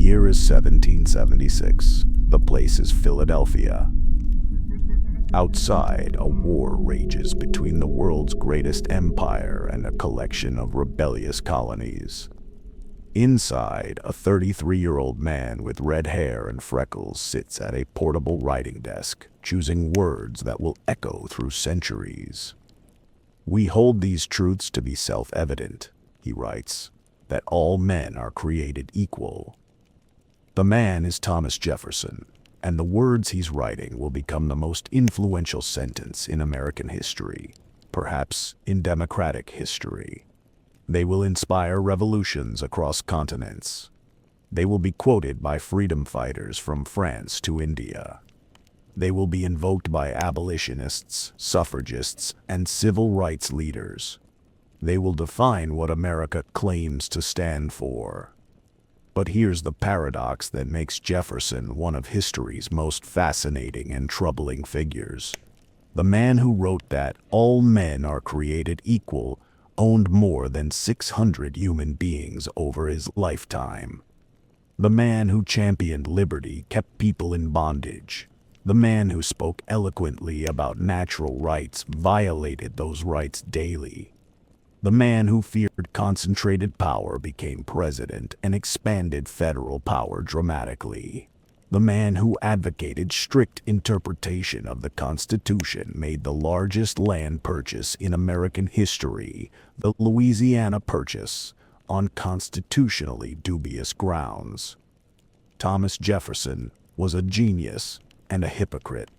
year is 1776. The place is Philadelphia. Outside, a war rages between the world's greatest empire and a collection of rebellious colonies. Inside, a 33-year-old man with red hair and freckles sits at a portable writing desk, choosing words that will echo through centuries. "We hold these truths to be self-evident," he writes, "that all men are created equal." The man is Thomas Jefferson, and the words he's writing will become the most influential sentence in American history, perhaps in democratic history. They will inspire revolutions across continents. They will be quoted by freedom fighters from France to India. They will be invoked by abolitionists, suffragists, and civil rights leaders. They will define what America claims to stand for. But here's the paradox that makes Jefferson one of history's most fascinating and troubling figures. The man who wrote that all men are created equal owned more than 600 human beings over his lifetime. The man who championed liberty kept people in bondage. The man who spoke eloquently about natural rights violated those rights daily. The man who feared concentrated power became president and expanded federal power dramatically. The man who advocated strict interpretation of the Constitution made the largest land purchase in American history, the Louisiana Purchase, on constitutionally dubious grounds. Thomas Jefferson was a genius and a hypocrite,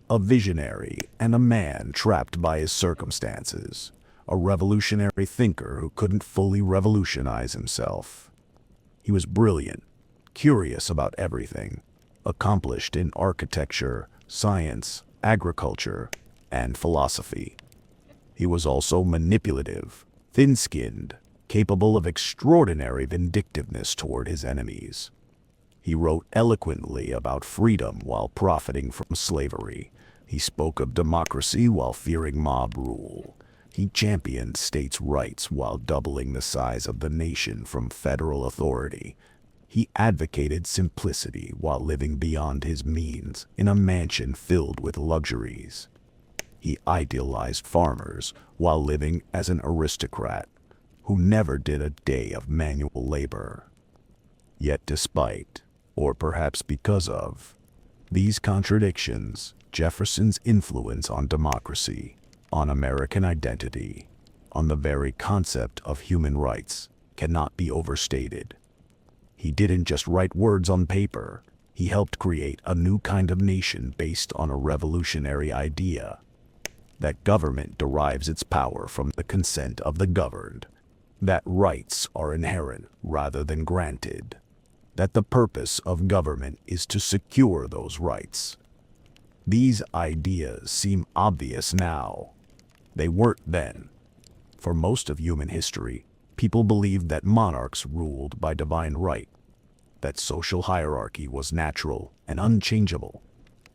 a visionary and a man trapped by his circumstances, a revolutionary thinker who couldn't fully revolutionize himself. He was brilliant, curious about everything, accomplished in architecture, science, agriculture, and philosophy. He was also manipulative, thin-skinned, capable of extraordinary vindictiveness toward his enemies. He wrote eloquently about freedom while profiting from slavery. He spoke of democracy while fearing mob rule. He championed states' rights while doubling the size of the nation from federal authority. He advocated simplicity while living beyond his means in a mansion filled with luxuries. He idealized farmers while living as an aristocrat who never did a day of manual labor. Yet despite, or perhaps because of, these contradictions, Jefferson's influence on democracy, on American identity, on the very concept of human rights, cannot be overstated. He didn't just write words on paper. He helped create a new kind of nation based on a revolutionary idea: that government derives its power from the consent of the governed, that rights are inherent rather than granted, that the purpose of government is to secure those rights. These ideas seem obvious now. They weren't then. For most of human history, people believed that monarchs ruled by divine right, that social hierarchy was natural and unchangeable,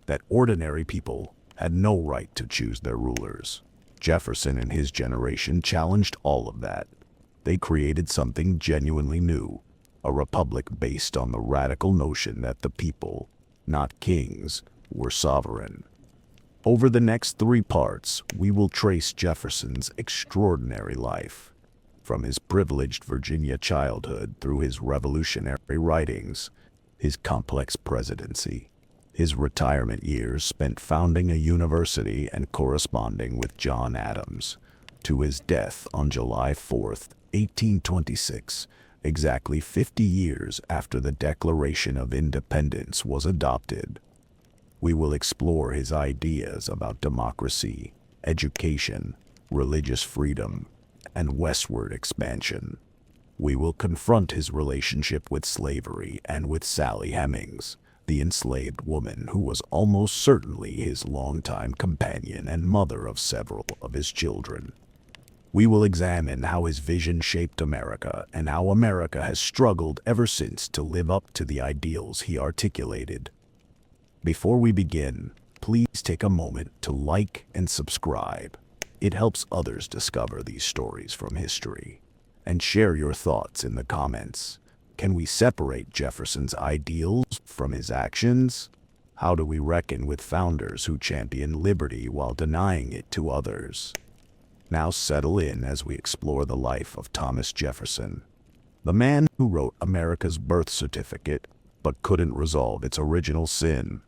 that ordinary people had no right to choose their rulers. Jefferson and his generation challenged all of that. They created something genuinely new, a republic based on the radical notion that the people, not kings, were sovereign. Over the next 3 parts, we will trace Jefferson's extraordinary life, from his privileged Virginia childhood through his revolutionary writings, his complex presidency, his retirement years spent founding a university and corresponding with John Adams, to his death on July 4th, 1826, exactly 50 years after the Declaration of Independence was adopted. We will explore his ideas about democracy, education, religious freedom, and westward expansion. We will confront his relationship with slavery and with Sally Hemings, the enslaved woman who was almost certainly his longtime companion and mother of several of his children. We will examine how his vision shaped America and how America has struggled ever since to live up to the ideals he articulated. Before we begin, please take a moment to like and subscribe. It helps others discover these stories from history. And share your thoughts in the comments. Can we separate Jefferson's ideals from his actions? How do we reckon with founders who champion liberty while denying it to others? Now settle in as we explore the life of Thomas Jefferson, the man who wrote America's birth certificate but couldn't resolve its original sin.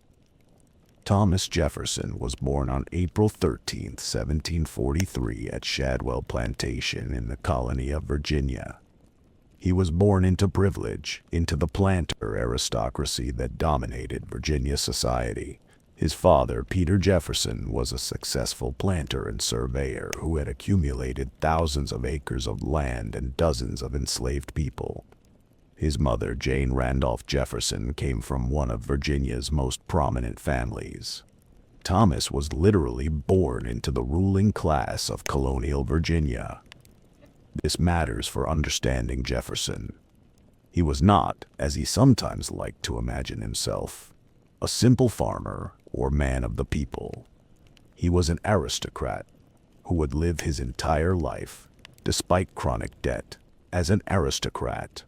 Thomas Jefferson was born on April 13, 1743 at Shadwell Plantation in the colony of Virginia. He was born into privilege, into the planter aristocracy that dominated Virginia society. His father, Peter Jefferson, was a successful planter and surveyor who had accumulated thousands of acres of land and dozens of enslaved people. His mother, Jane Randolph Jefferson, came from one of Virginia's most prominent families. Thomas was literally born into the ruling class of colonial Virginia. This matters for understanding Jefferson. He was not, as he sometimes liked to imagine himself, a simple farmer or man of the people. He was an aristocrat who would live his entire life, despite chronic debt, as an aristocrat.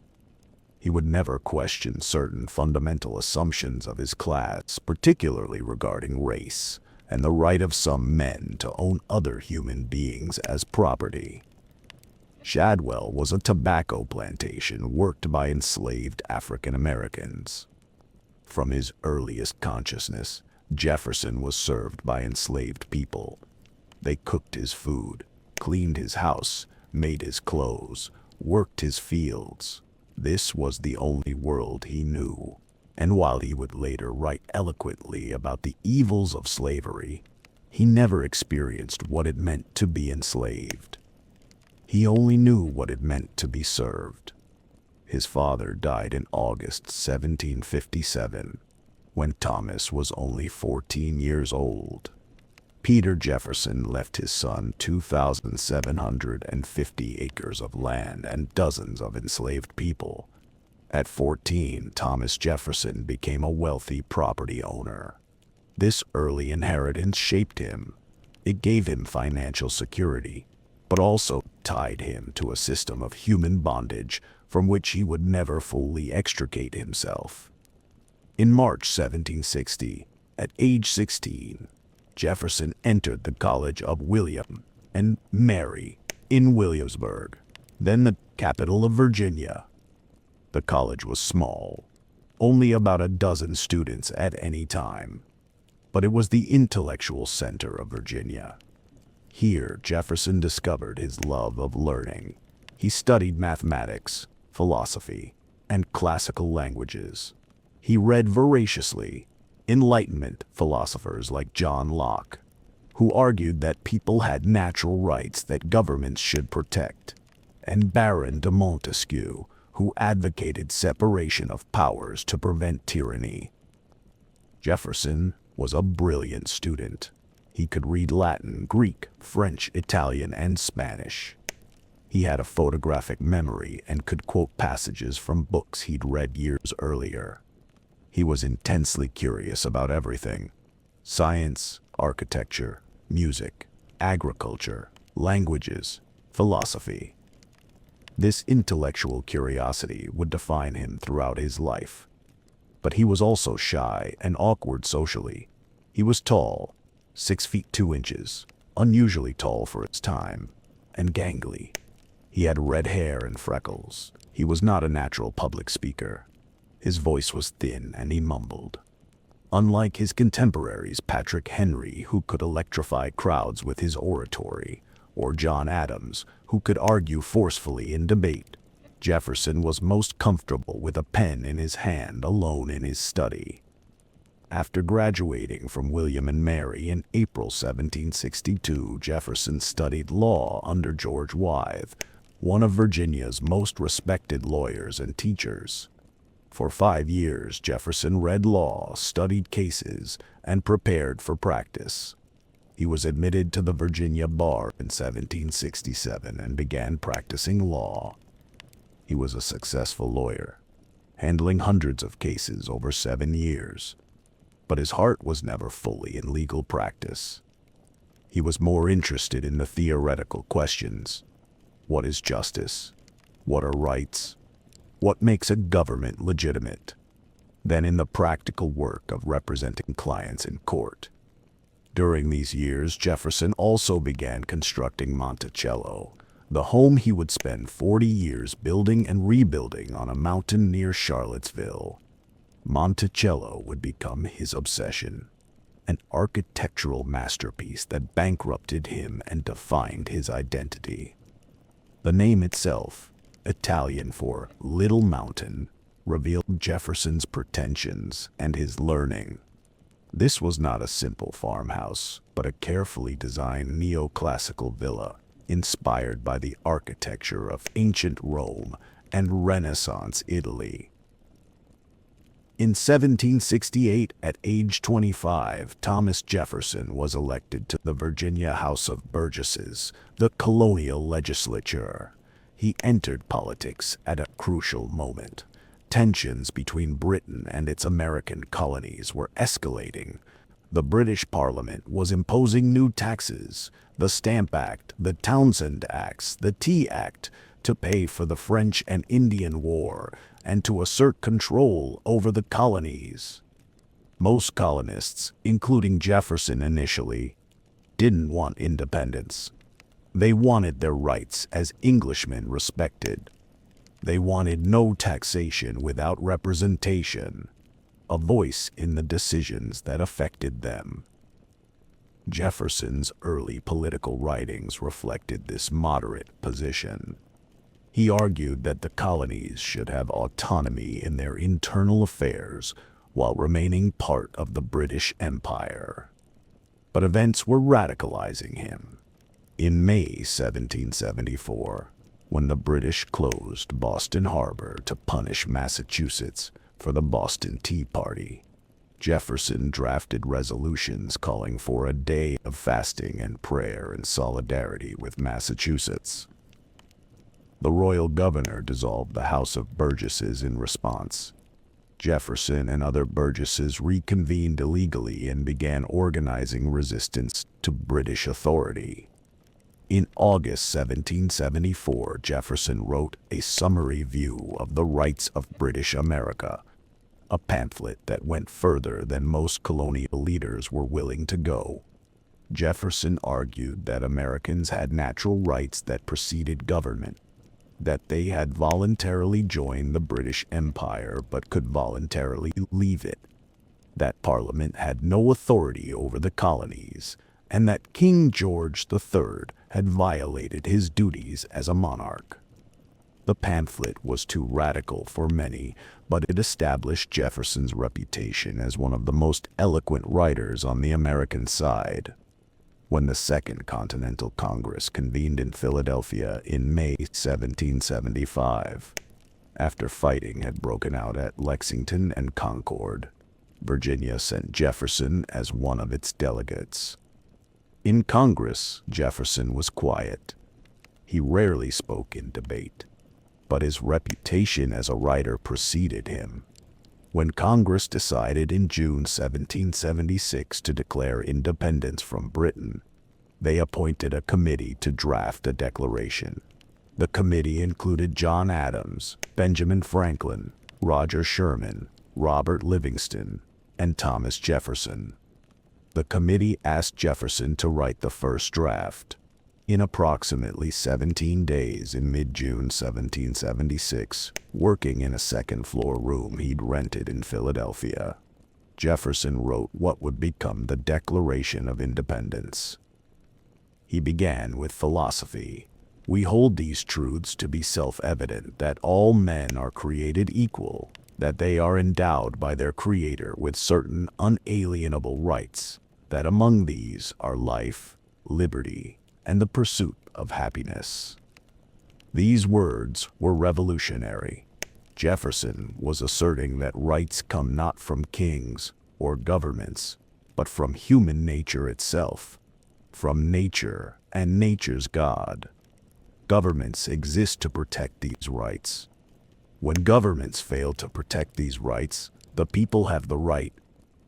He would never question certain fundamental assumptions of his class, particularly regarding race and the right of some men to own other human beings as property. Shadwell was a tobacco plantation worked by enslaved African Americans. From his earliest consciousness, Jefferson was served by enslaved people. They cooked his food, cleaned his house, made his clothes, worked his fields. This was the only world he knew. And while he would later write eloquently about the evils of slavery, he never experienced what it meant to be enslaved. He only knew what it meant to be served. His father died in August 1757, when Thomas was only 14 years old. Peter Jefferson left his son 2,750 acres of land and dozens of enslaved people. At 14, Thomas Jefferson became a wealthy property owner. This early inheritance shaped him. It gave him financial security, but also tied him to a system of human bondage from which he would never fully extricate himself. In March 1760, at age 16, Jefferson entered the College of William and Mary in Williamsburg, then the capital of Virginia. The college was small, only about a dozen students at any time, but it was the intellectual center of Virginia. Here, Jefferson discovered his love of learning. He studied mathematics, philosophy, and classical languages. He read voraciously Enlightenment philosophers like John Locke, who argued that people had natural rights that governments should protect, and Baron de Montesquieu, who advocated separation of powers to prevent tyranny. Jefferson was a brilliant student. He could read Latin, Greek, French, Italian, and Spanish. He had a photographic memory and could quote passages from books he'd read years earlier. He was intensely curious about everything: science, architecture, music, agriculture, languages, philosophy. This intellectual curiosity would define him throughout his life. But he was also shy and awkward socially. He was tall, 6 feet 2 inches, unusually tall for his time, and gangly. He had red hair and freckles. He was not a natural public speaker. His voice was thin and he mumbled. Unlike his contemporaries, Patrick Henry, who could electrify crowds with his oratory, or John Adams, who could argue forcefully in debate, Jefferson was most comfortable with a pen in his hand, alone in his study. After graduating from William and Mary in April 1762, Jefferson studied law under George Wythe, one of Virginia's most respected lawyers and teachers. For 5 years, Jefferson read law, studied cases, and prepared for practice. He was admitted to the Virginia bar in 1767 and began practicing law. He was a successful lawyer, handling hundreds of cases over 7 years. But his heart was never fully in legal practice. He was more interested in the theoretical questions. What is justice? What are rights? What makes a government legitimate? Then in the practical work of representing clients in court. During these years, Jefferson also began constructing Monticello, the home he would spend 40 years building and rebuilding on a mountain near Charlottesville. Monticello would become his obsession, an architectural masterpiece that bankrupted him and defined his identity. The name itself, Italian for Little Mountain, revealed Jefferson's pretensions and his learning. This was not a simple farmhouse, but a carefully designed neoclassical villa, inspired by the architecture of ancient Rome and Renaissance Italy. In 1768, at age 25, Thomas Jefferson was elected to the Virginia House of Burgesses, the colonial legislature. He entered politics at a crucial moment. Tensions between Britain and its American colonies were escalating. The British Parliament was imposing new taxes, the Stamp Act, the Townshend Acts, the Tea Act, to pay for the French and Indian War and to assert control over the colonies. Most colonists, including Jefferson initially, didn't want independence. They wanted their rights as Englishmen respected. They wanted no taxation without representation, a voice in the decisions that affected them. Jefferson's early political writings reflected this moderate position. He argued that the colonies should have autonomy in their internal affairs while remaining part of the British Empire. But events were radicalizing him. In May 1774, when the British closed Boston Harbor to punish Massachusetts for the Boston Tea Party, Jefferson drafted resolutions calling for a day of fasting and prayer in solidarity with Massachusetts. The royal governor dissolved the House of Burgesses in response. Jefferson and other Burgesses reconvened illegally and began organizing resistance to British authority. In August 1774, Jefferson wrote a summary view of the rights of British America, a pamphlet that went further than most colonial leaders were willing to go. Jefferson argued that Americans had natural rights that preceded government, that they had voluntarily joined the British Empire but could voluntarily leave it, that Parliament had no authority over the colonies, and that King George III had violated his duties as a monarch. The pamphlet was too radical for many, but it established Jefferson's reputation as one of the most eloquent writers on the American side. When the Second Continental Congress convened in Philadelphia in May 1775, after fighting had broken out at Lexington and Concord, Virginia sent Jefferson as one of its delegates. In Congress, Jefferson was quiet. He rarely spoke in debate, but his reputation as a writer preceded him. When Congress decided in June 1776 to declare independence from Britain, they appointed a committee to draft a declaration. The committee included John Adams, Benjamin Franklin, Roger Sherman, Robert Livingston, and Thomas Jefferson. The committee asked Jefferson to write the first draft. In approximately 17 days in mid-June 1776, working in a second-floor room he'd rented in Philadelphia, Jefferson wrote what would become the Declaration of Independence. He began with philosophy. We hold these truths to be self-evident, that all men are created equal, that they are endowed by their Creator with certain unalienable rights, that among these are life, liberty, and the pursuit of happiness. These words were revolutionary. Jefferson was asserting that rights come not from kings or governments, but from human nature itself, from nature and nature's God. Governments exist to protect these rights. When governments fail to protect these rights, the people have the right,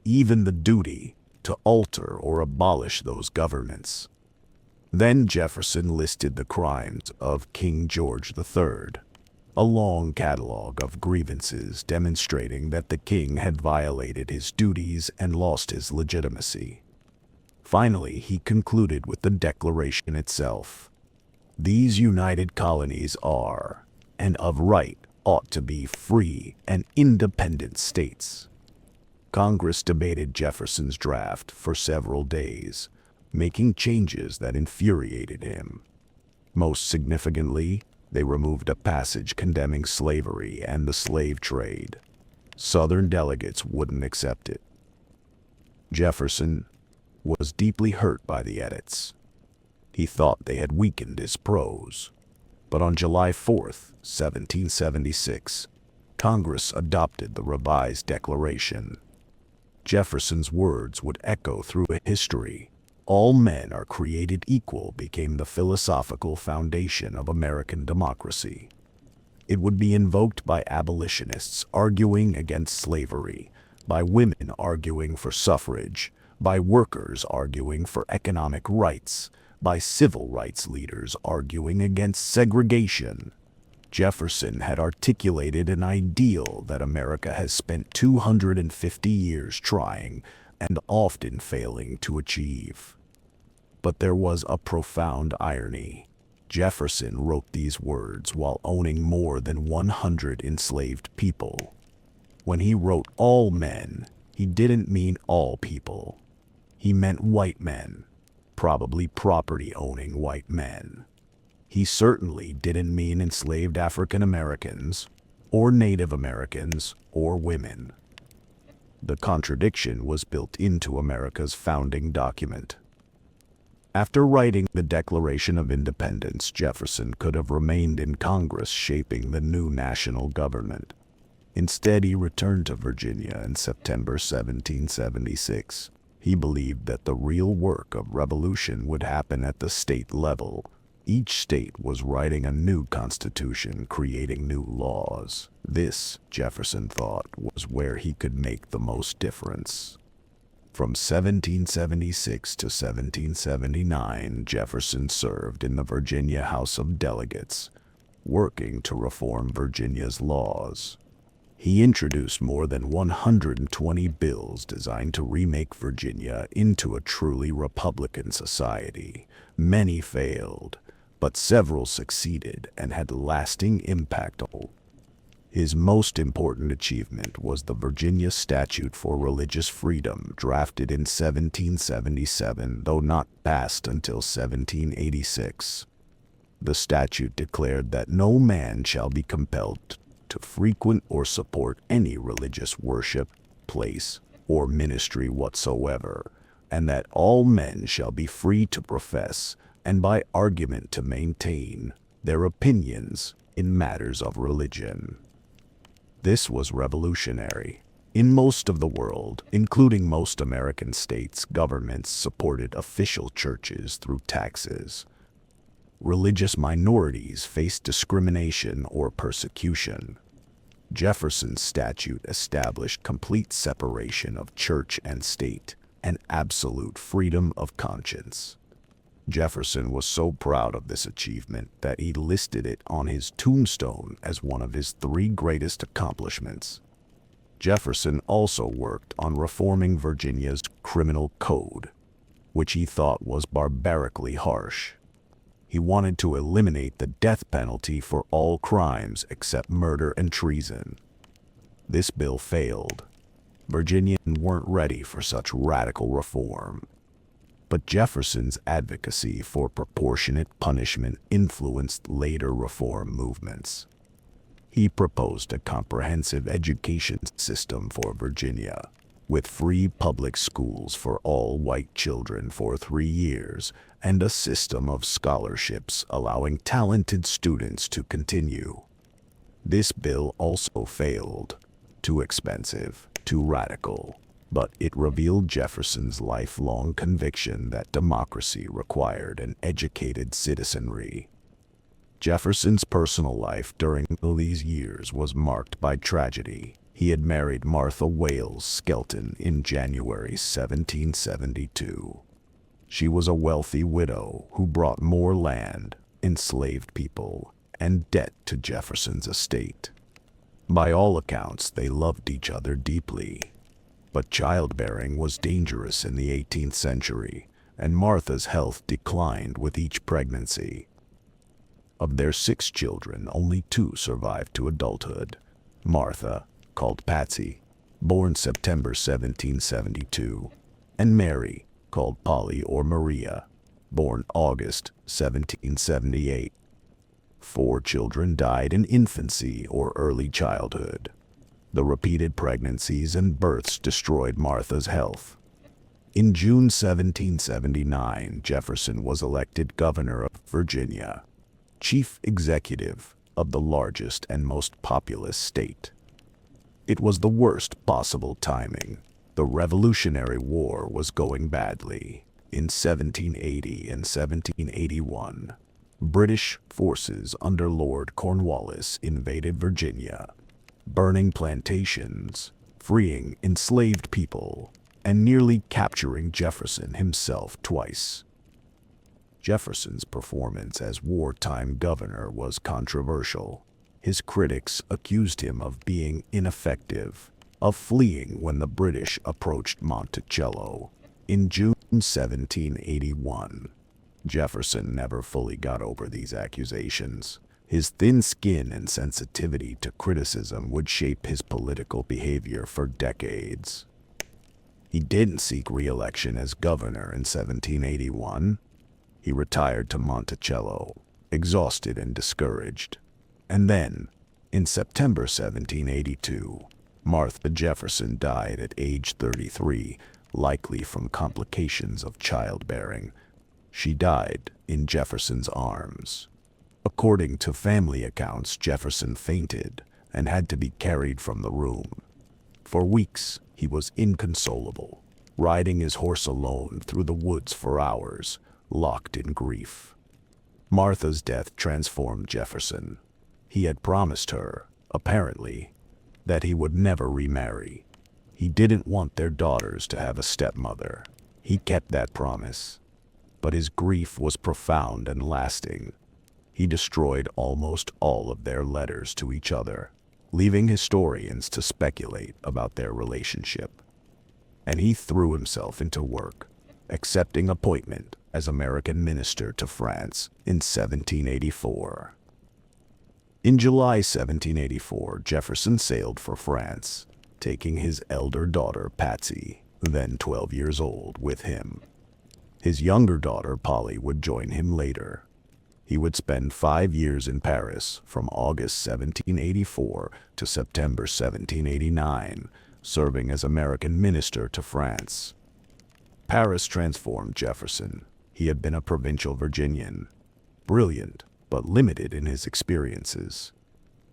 even the duty, to alter or abolish those governments. Then Jefferson listed the crimes of King George III. a long catalog of grievances demonstrating that the king had violated his duties and lost his legitimacy. Finally, he concluded with the declaration itself. These united colonies are, and of right ought to be, free and independent states. Congress debated Jefferson's draft for several days, making changes that infuriated him. Most significantly, they removed a passage condemning slavery and the slave trade. Southern delegates wouldn't accept it. Jefferson was deeply hurt by the edits. He thought they had weakened his prose. But on July 4, 1776, Congress adopted the revised declaration. Jefferson's words would echo through history. All men are created equal became the philosophical foundation of American democracy. It would be invoked by abolitionists arguing against slavery, by women arguing for suffrage, by workers arguing for economic rights, by civil rights leaders arguing against segregation. Jefferson had articulated an ideal that America has spent 250 years trying and often failing to achieve. But there was a profound irony. Jefferson wrote these words while owning more than 100 enslaved people. When he wrote all men, he didn't mean all people. He meant white men, probably property-owning white men. He certainly didn't mean enslaved African Americans, or Native Americans, or women. The contradiction was built into America's founding document. After writing the Declaration of Independence, Jefferson could have remained in Congress shaping the new national government. Instead, he returned to Virginia in September 1776. He believed that the real work of revolution would happen at the state level. Each state was writing a new constitution, creating new laws. This, Jefferson thought, was where he could make the most difference. From 1776 to 1779, Jefferson served in the Virginia House of Delegates, working to reform Virginia's laws. He introduced more than 120 bills designed to remake Virginia into a truly Republican society. Many failed, but several succeeded and had lasting impact. His most important achievement was the Virginia Statute for Religious Freedom, drafted in 1777, though not passed until 1786. The statute declared that no man shall be compelled to frequent or support any religious worship, place, or ministry whatsoever, and that all men shall be free to profess, and by argument to maintain, their opinions in matters of religion. This was revolutionary. In most of the world, including most American states, governments supported official churches through taxes. Religious minorities faced discrimination or persecution. Jefferson's statute established complete separation of church and state and absolute freedom of conscience. Jefferson was so proud of this achievement that he listed it on his tombstone as one of his 3 greatest accomplishments. Jefferson also worked on reforming Virginia's criminal code, which he thought was barbarically harsh. He wanted to eliminate the death penalty for all crimes except murder and treason. This bill failed. Virginians weren't ready for such radical reform. But Jefferson's advocacy for proportionate punishment influenced later reform movements. He proposed a comprehensive education system for Virginia, with free public schools for all white children for 3 years, and a system of scholarships allowing talented students to continue. This bill also failed. Too expensive, too radical. But it revealed Jefferson's lifelong conviction that democracy required an educated citizenry. Jefferson's personal life during these years was marked by tragedy. He had married Martha Wales Skelton in January 1772. She was a wealthy widow who brought more land, enslaved people, and debt to Jefferson's estate. By all accounts, they loved each other deeply. But childbearing was dangerous in the 18th century, and Martha's health declined with each pregnancy. Of their 6 children, only 2 survived to adulthood. Martha, called Patsy, born September 1772, and Mary, called Polly or Maria, born August 1778. 4 children died in infancy or early childhood. The repeated pregnancies and births destroyed Martha's health. In June 1779, Jefferson was elected governor of Virginia, chief executive of the largest and most populous state. It was the worst possible timing. The Revolutionary War was going badly. In 1780 and 1781, British forces under Lord Cornwallis invaded Virginia, burning plantations, freeing enslaved people, and nearly capturing Jefferson himself twice. Jefferson's performance as wartime governor was controversial. His critics accused him of being ineffective, of fleeing when the British approached Monticello. In June 1781, Jefferson never fully got over these accusations. His thin skin and sensitivity to criticism would shape his political behavior for decades. He didn't seek re-election as governor in 1781. He retired to Monticello, exhausted and discouraged. And then, in September 1782, Martha Jefferson died at age 33, likely from complications of childbearing. She died in Jefferson's arms. According to family accounts, Jefferson fainted and had to be carried from the room. For weeks, he was inconsolable, riding his horse alone through the woods for hours, locked in grief. Martha's death transformed Jefferson. He had promised her, apparently, that he would never remarry. He didn't want their daughters to have a stepmother. He kept that promise. But his grief was profound and lasting. He destroyed almost all of their letters to each other, leaving historians to speculate about their relationship. And he threw himself into work, accepting appointment as American minister to France in 1784. In July 1784, Jefferson sailed for France, taking his elder daughter Patsy, then 12 years old, with him. His younger daughter Polly would join him later. He would spend 5 years in Paris from August 1784 to September 1789, serving as American minister to France. Paris transformed Jefferson. He had been a provincial Virginian, brilliant but limited in his experiences.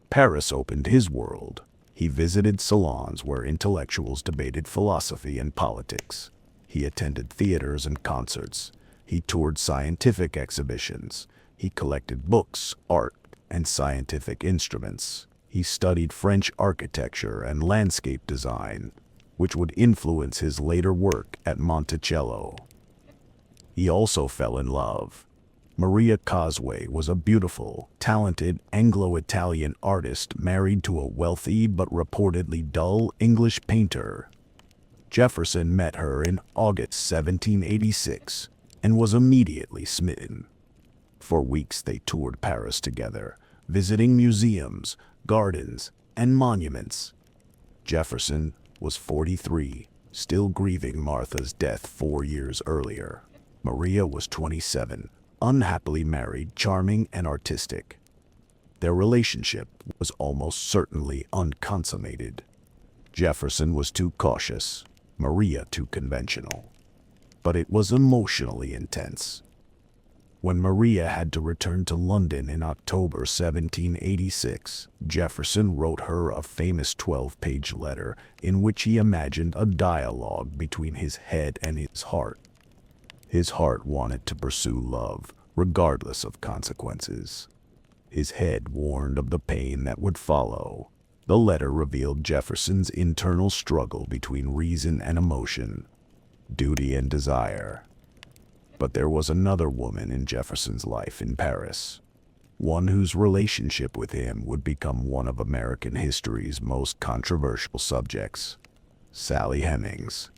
Paris opened his world. He visited salons where intellectuals debated philosophy and politics. He attended theaters and concerts. He toured scientific exhibitions. He collected books, art, and scientific instruments. He studied French architecture and landscape design, which would influence his later work at Monticello. He also fell in love. Maria Causeway was a beautiful, talented Anglo-Italian artist married to a wealthy but reportedly dull English painter. Jefferson met her in August 1786 and was immediately smitten. For weeks they toured Paris together, visiting museums, gardens, and monuments. Jefferson was 43, still grieving Martha's death 4 years earlier. Maria was 27, unhappily married, charming, and artistic. Their relationship was almost certainly unconsummated. Jefferson was too cautious, Maria too conventional. But it was emotionally intense. When Maria had to return to London in October 1786, Jefferson wrote her a famous 12-page letter in which he imagined a dialogue between his head and his heart. His heart wanted to pursue love, regardless of consequences. His head warned of the pain that would follow. The letter revealed Jefferson's internal struggle between reason and emotion, duty and desire. But there was another woman in Jefferson's life in Paris. one whose relationship with him would become one of American history's most controversial subjects. Sally Hemings.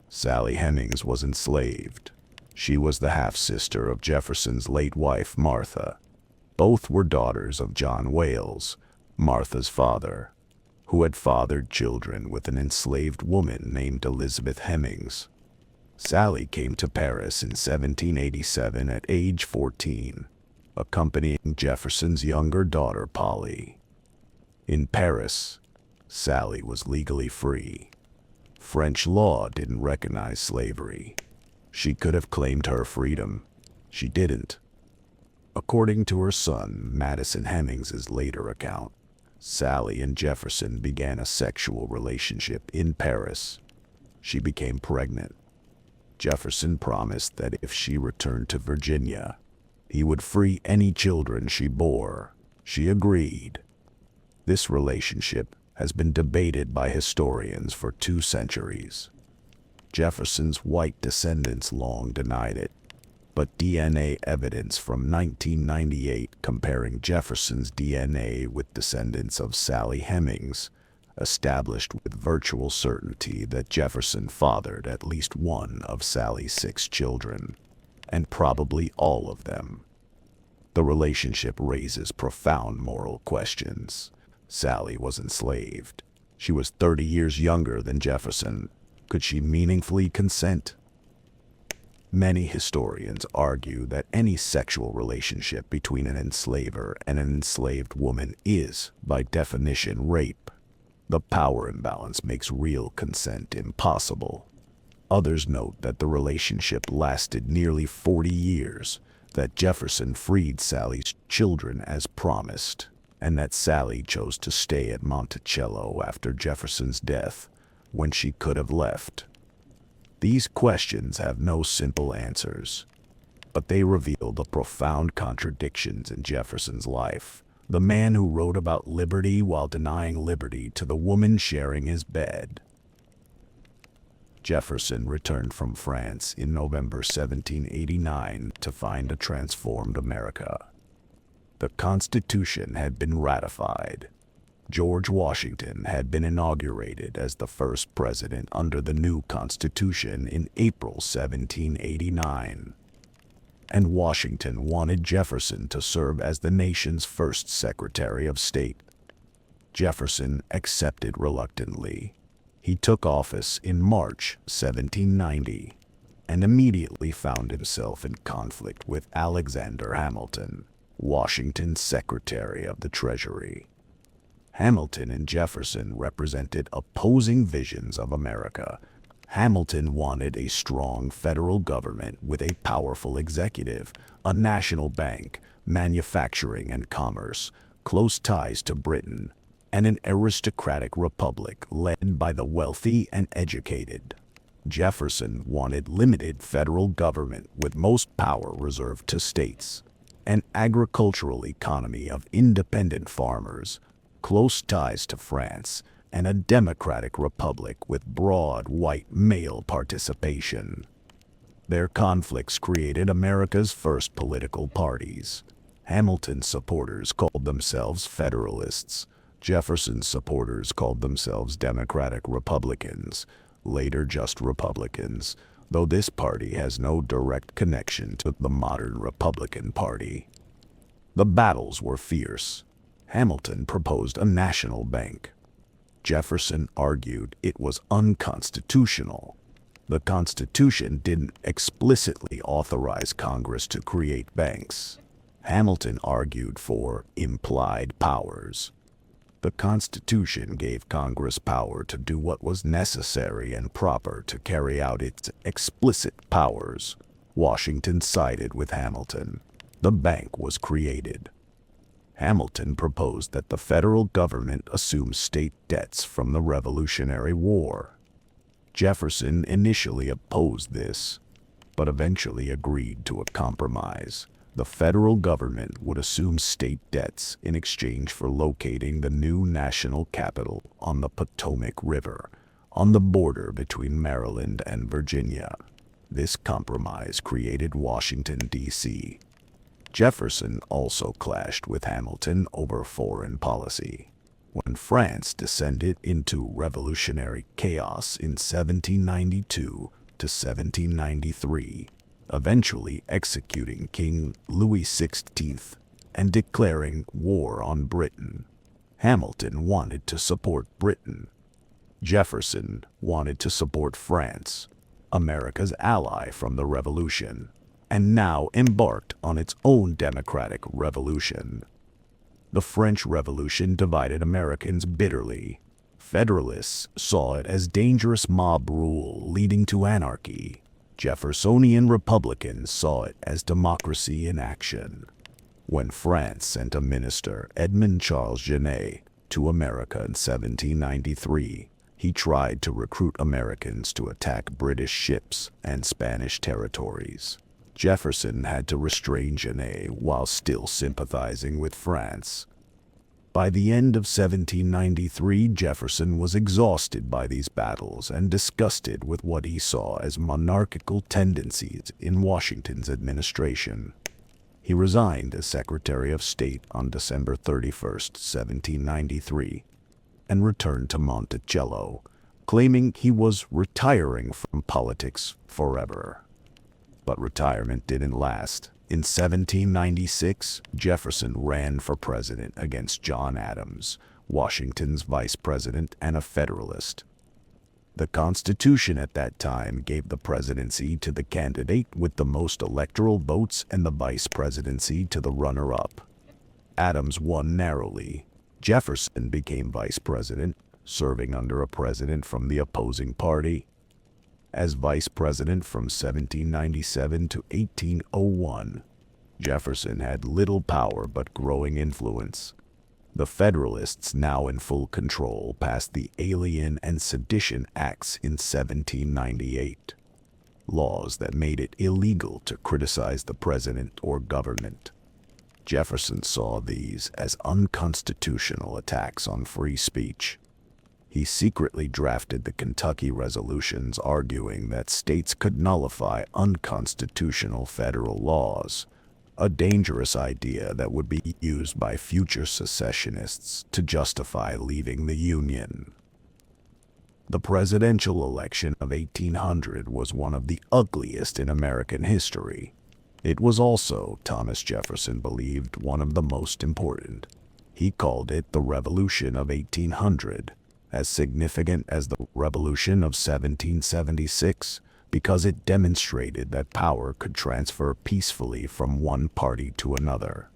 Sally Hemings was enslaved. She was the half-sister of Jefferson's late wife, Martha. Both were daughters of John Wales, Martha's father, who had fathered children with an enslaved woman named Elizabeth Hemings. Sally came to Paris in 1787 at age 14, accompanying Jefferson's younger daughter, Polly. In Paris, Sally was legally free. French law didn't recognize slavery. She could have claimed her freedom. She didn't. According to her son, Madison Hemings's later account, Sally and Jefferson began a sexual relationship in Paris. She became pregnant. Jefferson promised that if she returned to Virginia, he would free any children she bore. She agreed. This relationship has been debated by historians for 2 centuries. Jefferson's white descendants long denied it, but DNA evidence from 1998 comparing Jefferson's DNA with descendants of Sally Hemings established with virtual certainty that Jefferson fathered at least one of Sally's 6 children, and probably all of them. The relationship raises profound moral questions. Sally was enslaved. She was 30 years younger than Jefferson. Could she meaningfully consent? Many historians argue that any sexual relationship between an enslaver and an enslaved woman is, by definition, rape. The power imbalance makes real consent impossible. Others note that the relationship lasted nearly 40 years, that Jefferson freed Sally's children as promised, and that Sally chose to stay at Monticello after Jefferson's death, when she could have left. These questions have no simple answers, but they reveal the profound contradictions in Jefferson's life. The man who wrote about liberty while denying liberty to the woman sharing his bed. Jefferson returned from France in November 1789 to find a transformed America. The Constitution had been ratified. George Washington had been inaugurated as the first president under the new Constitution in April 1789. And Washington wanted Jefferson to serve as the nation's first Secretary of State. Jefferson accepted reluctantly. He took office in March 1790 and immediately found himself in conflict with Alexander Hamilton, Washington's Secretary of the Treasury. Hamilton and Jefferson represented opposing visions of America. Hamilton wanted a strong federal government with a powerful executive, a national bank, manufacturing and commerce, close ties to Britain, and an aristocratic republic led by the wealthy and educated. Jefferson wanted limited federal government with most power reserved to states, an agricultural economy of independent farmers, close ties to France, and a democratic republic with broad white male participation. Their conflicts created America's first political parties. Hamilton's supporters called themselves Federalists. Jefferson's supporters called themselves Democratic Republicans, later just Republicans, though this party has no direct connection to the modern Republican Party. The battles were fierce. Hamilton proposed a national bank. Jefferson argued it was unconstitutional. The Constitution didn't explicitly authorize Congress to create banks. Hamilton argued for implied powers. The Constitution gave Congress power to do what was necessary and proper to carry out its explicit powers. Washington sided with Hamilton. The bank was created. Hamilton proposed that the federal government assume state debts from the Revolutionary War. Jefferson initially opposed this, but eventually agreed to a compromise. The federal government would assume state debts in exchange for locating the new national capital on the Potomac River, on the border between Maryland and Virginia. This compromise created Washington, D.C. Jefferson also clashed with Hamilton over foreign policy. When France descended into revolutionary chaos in 1792 to 1793, eventually executing King Louis XVI and declaring war on Britain, Hamilton wanted to support Britain. Jefferson wanted to support France, America's ally from the Revolution, and now embarked on its own democratic revolution. The French Revolution divided Americans bitterly. Federalists saw it as dangerous mob rule leading to anarchy. Jeffersonian Republicans saw it as democracy in action. When France sent a minister, Edmond Charles Genet, to America in 1793, he tried to recruit Americans to attack British ships and Spanish territories. Jefferson had to restrain Genet while still sympathizing with France. By the end of 1793, Jefferson was exhausted by these battles and disgusted with what he saw as monarchical tendencies in Washington's administration. He resigned as Secretary of State on December 31, 1793, and returned to Monticello, claiming he was retiring from politics forever. But retirement didn't last. In 1796, Jefferson ran for president against John Adams, Washington's vice president and a Federalist. The Constitution at that time gave the presidency to the candidate with the most electoral votes and the vice presidency to the runner-up. Adams won narrowly. Jefferson became vice president, serving under a president from the opposing party. As vice president from 1797 to 1801, Jefferson had little power but growing influence. The Federalists, now in full control, passed the Alien and Sedition Acts in 1798, laws that made it illegal to criticize the president or government. Jefferson saw these as unconstitutional attacks on free speech. He secretly drafted the Kentucky resolutions arguing that states could nullify unconstitutional federal laws, a dangerous idea that would be used by future secessionists to justify leaving the Union. The presidential election of 1800 was one of the ugliest in American history. It was also, Thomas Jefferson believed, one of the most important. He called it the Revolution of 1800. As significant as the Revolution of 1776, because it demonstrated that power could transfer peacefully from one party to another.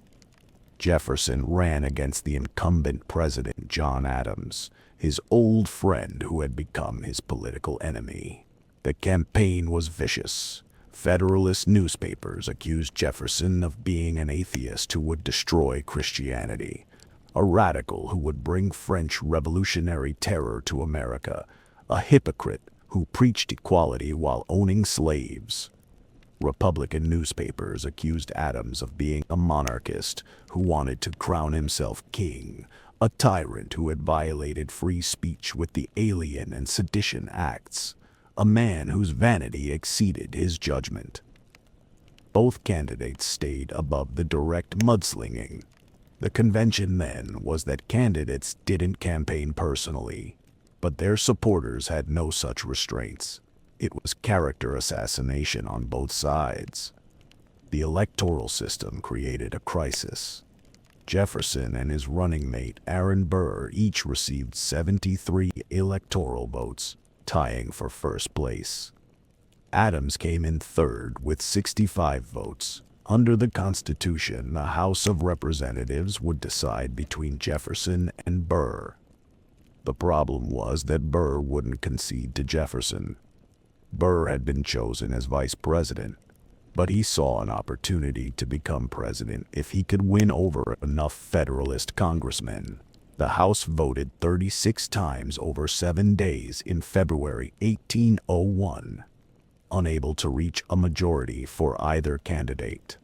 Jefferson ran against the incumbent president John Adams, his old friend who had become his political enemy. The campaign was vicious. Federalist newspapers accused Jefferson of being an atheist who would destroy Christianity, a radical who would bring French revolutionary terror to America, a hypocrite who preached equality while owning slaves. Republican newspapers accused Adams of being a monarchist who wanted to crown himself king, a tyrant who had violated free speech with the Alien and Sedition Acts, a man whose vanity exceeded his judgment. Both candidates stayed above the direct mudslinging. The convention then was that candidates didn't campaign personally, but their supporters had no such restraints. It was character assassination on both sides. The electoral system created a crisis. Jefferson and his running mate Aaron Burr each received 73 electoral votes, tying for first place. Adams came in third with 65 votes. Under the Constitution, the House of Representatives would decide between Jefferson and Burr. The problem was that Burr wouldn't concede to Jefferson. Burr had been chosen as vice president, but he saw an opportunity to become president if he could win over enough Federalist congressmen. The House voted 36 times over 7 days in February 1801. Unable to reach a majority for either candidate.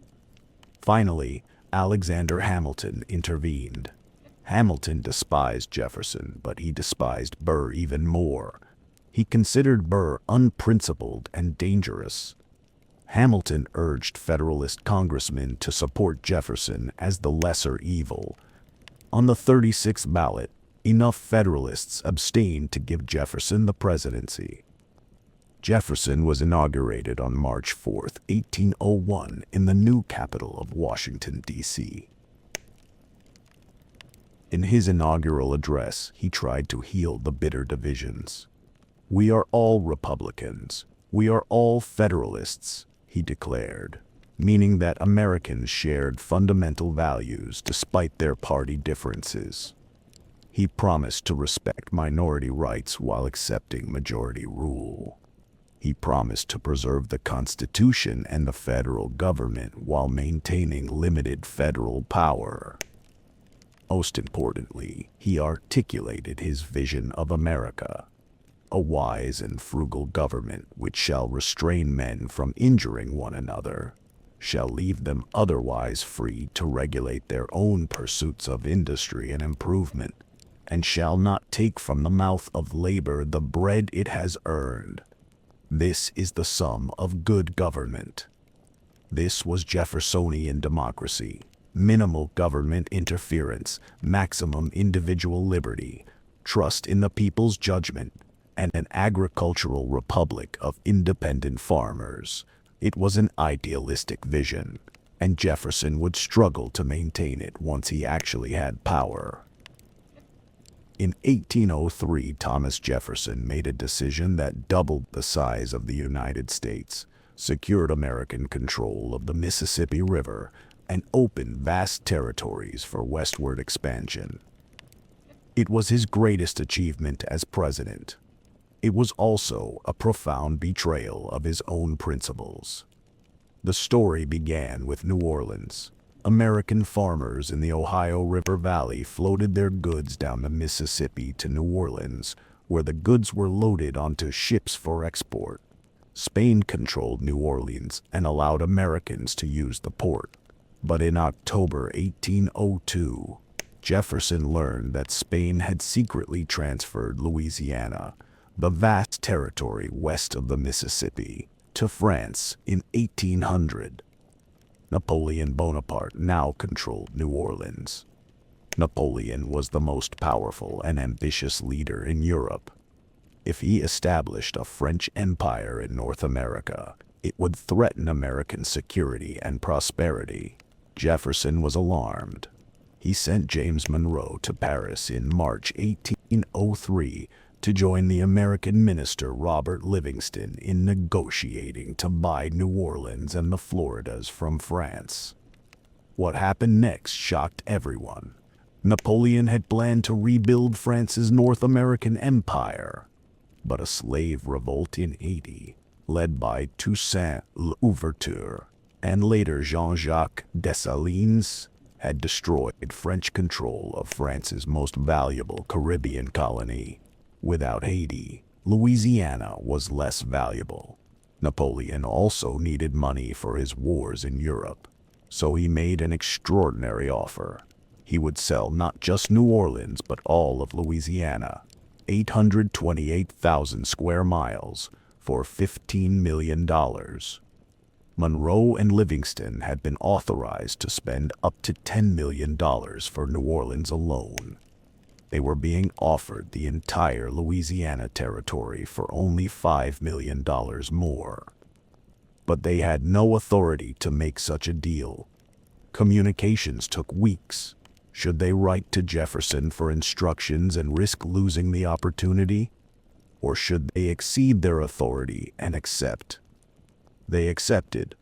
Finally, Alexander Hamilton intervened. Hamilton despised Jefferson, but he despised Burr even more. He considered Burr unprincipled and dangerous. Hamilton urged Federalist congressmen to support Jefferson as the lesser evil. On the 36th ballot, enough Federalists abstained to give Jefferson the presidency. Jefferson was inaugurated on March 4, 1801, in the new capital of Washington, D.C. In his inaugural address, he tried to heal the bitter divisions. "We are all Republicans. We are all Federalists," he declared, meaning that Americans shared fundamental values despite their party differences. He promised to respect minority rights while accepting majority rule. He promised to preserve the Constitution and the federal government while maintaining limited federal power. Most importantly, he articulated his vision of America: a wise and frugal government which shall restrain men from injuring one another, shall leave them otherwise free to regulate their own pursuits of industry and improvement, and shall not take from the mouth of labor the bread it has earned. This is the sum of good government. This was Jeffersonian democracy: minimal government interference, maximum individual liberty, trust in the people's judgment, and an agricultural republic of independent farmers. It was an idealistic vision, and Jefferson would struggle to maintain it once he actually had power. In 1803, Thomas Jefferson made a decision that doubled the size of the United States, secured American control of the Mississippi River, and opened vast territories for westward expansion. It was his greatest achievement as president. It was also a profound betrayal of his own principles. The story began with New Orleans. American farmers in the Ohio River Valley floated their goods down the Mississippi to New Orleans, where the goods were loaded onto ships for export. Spain controlled New Orleans and allowed Americans to use the port. But in October 1802, Jefferson learned that Spain had secretly transferred Louisiana, the vast territory west of the Mississippi, to France in 1800. Napoleon Bonaparte now controlled New Orleans. Napoleon was the most powerful and ambitious leader in Europe. If he established a French empire in North America, it would threaten American security and prosperity. Jefferson was alarmed. He sent James Monroe to Paris in March 1803 to join the American minister Robert Livingston in negotiating to buy New Orleans and the Floridas from France. What happened next shocked everyone. Napoleon had planned to rebuild France's North American empire, but a slave revolt in Haiti, led by Toussaint Louverture and later Jean-Jacques Dessalines, had destroyed French control of France's most valuable Caribbean colony. Without Haiti, Louisiana was less valuable. Napoleon also needed money for his wars in Europe, so he made an extraordinary offer. He would sell not just New Orleans but all of Louisiana, 828,000 square miles, for $15 million. Monroe and Livingston had been authorized to spend up to $10 million for New Orleans alone. They were being offered the entire Louisiana territory for only $5 million more. But they had no authority to make such a deal. Communications took weeks. Should they write to Jefferson for instructions and risk losing the opportunity? Or should they exceed their authority and accept? They accepted.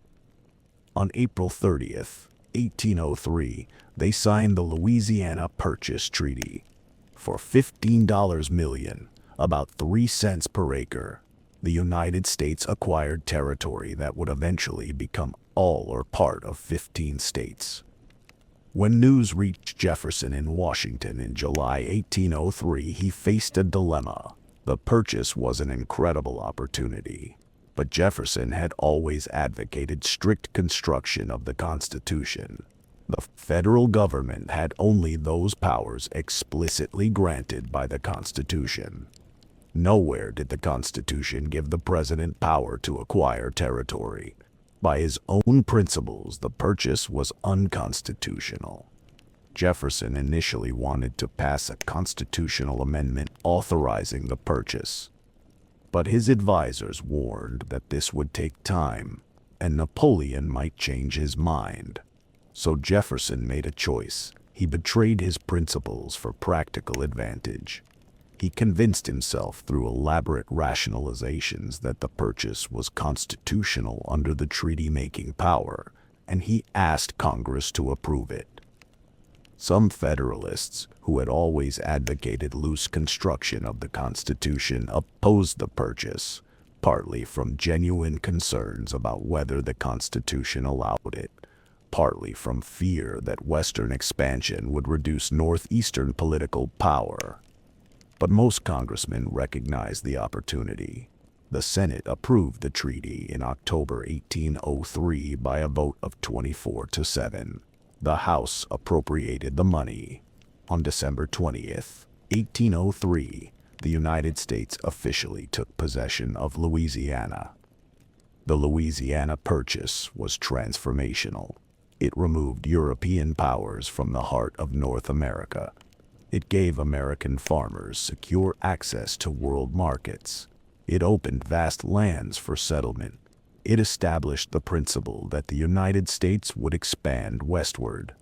On April 30th, 1803, they signed the Louisiana Purchase Treaty. For $15 million, about 3 cents per acre, the United States acquired territory that would eventually become all or part of 15 states. When news reached Jefferson in Washington in July 1803, he faced a dilemma. The purchase was an incredible opportunity, but Jefferson had always advocated strict construction of the Constitution. The federal government had only those powers explicitly granted by the Constitution. Nowhere did the Constitution give the president power to acquire territory. By his own principles, the purchase was unconstitutional. Jefferson initially wanted to pass a constitutional amendment authorizing the purchase, but his advisors warned that this would take time, and Napoleon might change his mind. So Jefferson made a choice. He betrayed his principles for practical advantage. He convinced himself through elaborate rationalizations that the purchase was constitutional under the treaty-making power, and he asked Congress to approve it. Some Federalists, who had always advocated loose construction of the Constitution, opposed the purchase, partly from genuine concerns about whether the Constitution allowed it, partly from fear that Western expansion would reduce Northeastern political power. But most congressmen recognized the opportunity. The Senate approved the treaty in October 1803 by a vote of 24-7. The House appropriated the money. On December 20th, 1803, the United States officially took possession of Louisiana. The Louisiana Purchase was transformational. It removed European powers from the heart of North America. It gave American farmers secure access to world markets. It opened vast lands for settlement. It established the principle that the United States would expand westward.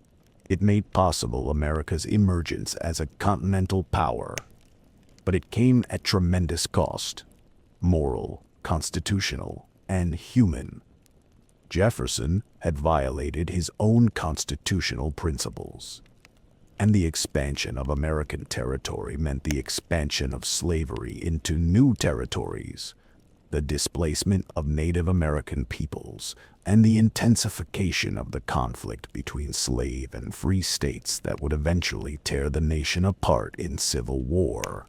It made possible America's emergence as a continental power. But it came at tremendous cost: moral, constitutional, and human. Jefferson had violated his own constitutional principles. And the expansion of American territory meant the expansion of slavery into new territories, the displacement of Native American peoples, and the intensification of the conflict between slave and free states that would eventually tear the nation apart in civil war.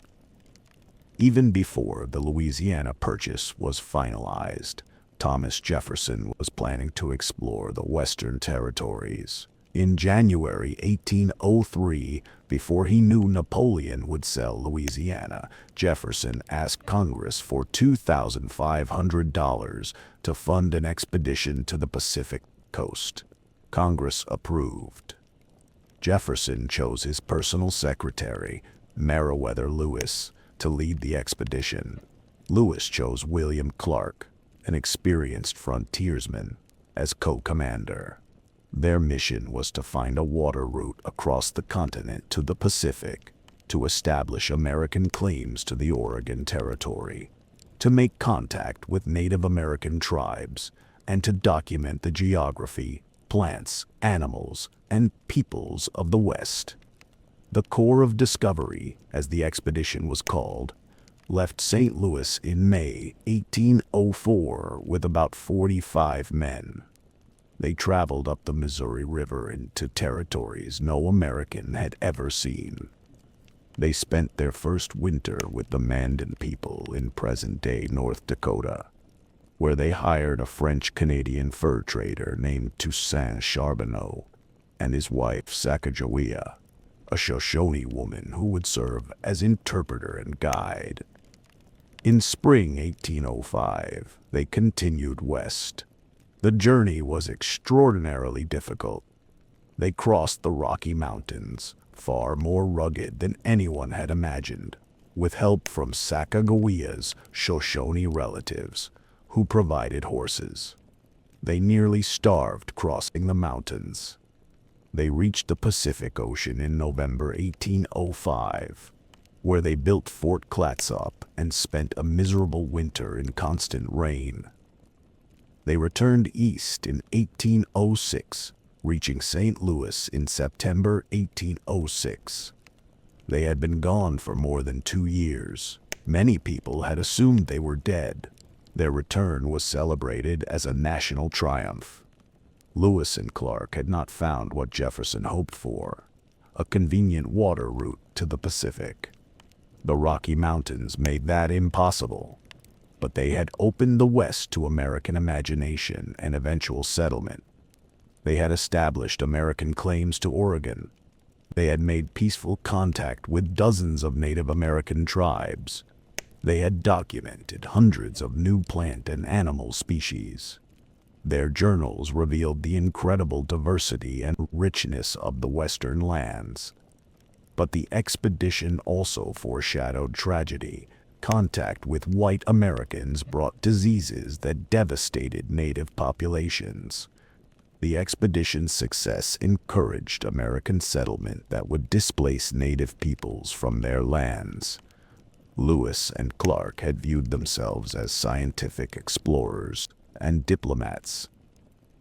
Even before the Louisiana Purchase was finalized, Thomas Jefferson was planning to explore the Western territories. In January 1803, before he knew Napoleon would sell Louisiana, Jefferson asked Congress for $2,500 to fund an expedition to the Pacific coast. Congress approved. Jefferson chose his personal secretary, Meriwether Lewis, to lead the expedition. Lewis chose William Clark, an experienced frontiersman, as co-commander. Their mission was to find a water route across the continent to the Pacific, to establish American claims to the Oregon Territory, to make contact with Native American tribes, and to document the geography, plants, animals, and peoples of the West. The Corps of Discovery, as the expedition was called, left St. Louis in May 1804 with about 45 men. They traveled up the Missouri River into territories no American had ever seen. They spent their first winter with the Mandan people in present-day North Dakota, where they hired a French-Canadian fur trader named Toussaint Charbonneau and his wife Sacagawea, a Shoshone woman who would serve as interpreter and guide. In spring 1805, they continued west. The journey was extraordinarily difficult. They crossed the Rocky Mountains, far more rugged than anyone had imagined, with help from Sacagawea's Shoshone relatives, who provided horses. They nearly starved crossing the mountains. They reached the Pacific Ocean in November 1805, where they built Fort Clatsop and spent a miserable winter in constant rain. They returned east in 1806, reaching St. Louis in September 1806. They had been gone for more than 2 years. Many people had assumed they were dead. Their return was celebrated as a national triumph. Lewis and Clark had not found what Jefferson hoped for: a convenient water route to the Pacific. The Rocky Mountains made that impossible. But they had opened the West to American imagination and eventual settlement. They had established American claims to Oregon. They had made peaceful contact with dozens of Native American tribes. They had documented hundreds of new plant and animal species. Their journals revealed the incredible diversity and richness of the Western lands. But the expedition also foreshadowed tragedy. Contact with white Americans brought diseases that devastated native populations. The expedition's success encouraged American settlement that would displace native peoples from their lands. Lewis and Clark had viewed themselves as scientific explorers and diplomats,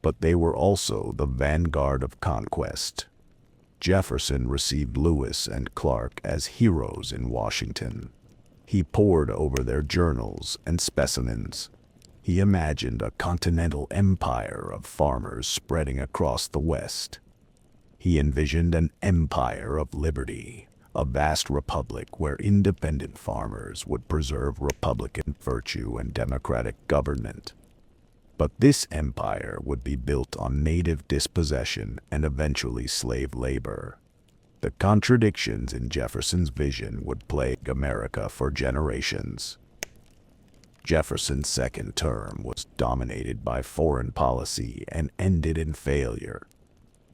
but they were also the vanguard of conquest. Jefferson received Lewis and Clark as heroes in Washington. He pored over their journals and specimens. He imagined a continental empire of farmers spreading across the West. He envisioned an empire of liberty, a vast republic where independent farmers would preserve republican virtue and democratic government. But this empire would be built on native dispossession and eventually slave labor. The contradictions in Jefferson's vision would plague America for generations. Jefferson's second term was dominated by foreign policy and ended in failure.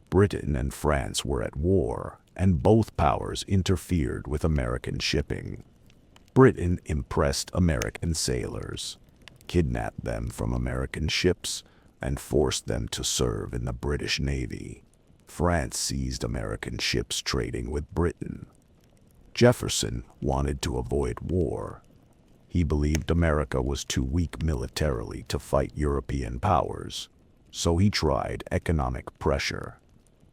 Britain and France were at war, and both powers interfered with American shipping. Britain impressed American sailors, kidnapped them from American ships, and forced them to serve in the British Navy. France seized American ships trading with Britain. Jefferson wanted to avoid war. He believed America was too weak militarily to fight European powers, so he tried economic pressure.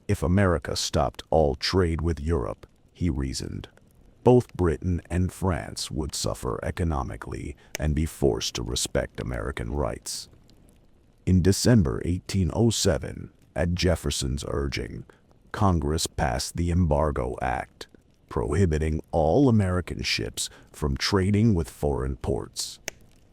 If America stopped all trade with Europe, he reasoned, both Britain and France would suffer economically and be forced to respect American rights. In December 1807, at Jefferson's urging, Congress passed the Embargo Act, prohibiting all American ships from trading with foreign ports.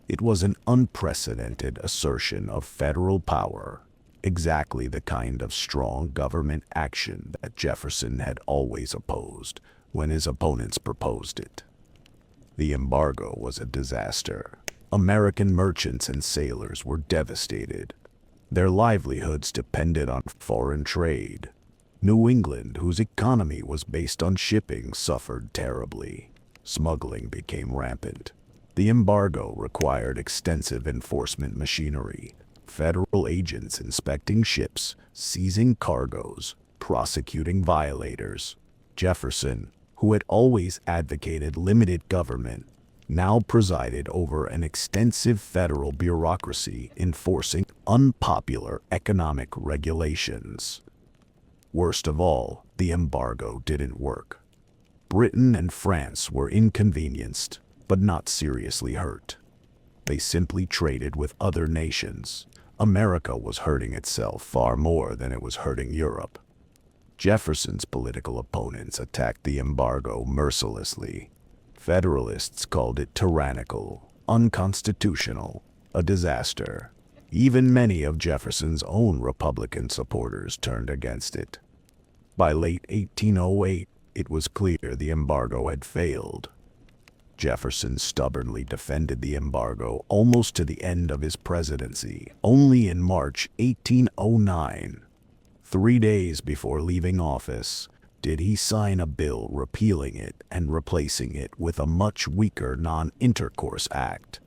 It was an unprecedented assertion of federal power, exactly the kind of strong government action that Jefferson had always opposed when his opponents proposed it. The embargo was a disaster. American merchants and sailors were devastated. Their livelihoods depended on foreign trade. New England, whose economy was based on shipping, suffered terribly. Smuggling became rampant. The embargo required extensive enforcement machinery, federal agents inspecting ships, seizing cargoes, prosecuting violators. Jefferson, who had always advocated limited government, now presided over an extensive federal bureaucracy enforcing unpopular economic regulations. Worst of all, the embargo didn't work. Britain and France were inconvenienced, but not seriously hurt. They simply traded with other nations. America was hurting itself far more than it was hurting Europe. Jefferson's political opponents attacked the embargo mercilessly. Federalists called it tyrannical, unconstitutional, a disaster. Even many of Jefferson's own Republican supporters turned against it. By late 1808, it was clear the embargo had failed. Jefferson stubbornly defended the embargo almost to the end of his presidency. Only in March 1809, 3 days before leaving office, did he sign a bill repealing it and replacing it with a much weaker Non-Intercourse Act.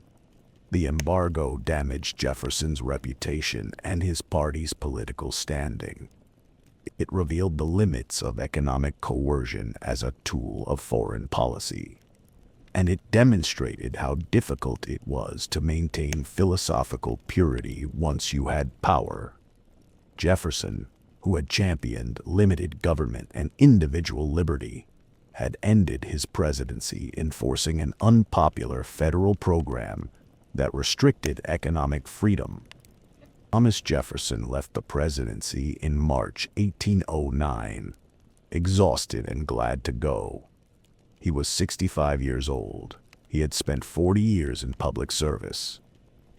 The embargo damaged Jefferson's reputation and his party's political standing. It revealed the limits of economic coercion as a tool of foreign policy. And it demonstrated how difficult it was to maintain philosophical purity once you had power. Jefferson, who had championed limited government and individual liberty, had ended his presidency enforcing an unpopular federal program that restricted economic freedom. Thomas Jefferson left the presidency in March 1809, exhausted and glad to go. He was 65 years old. He had spent 40 years in public service.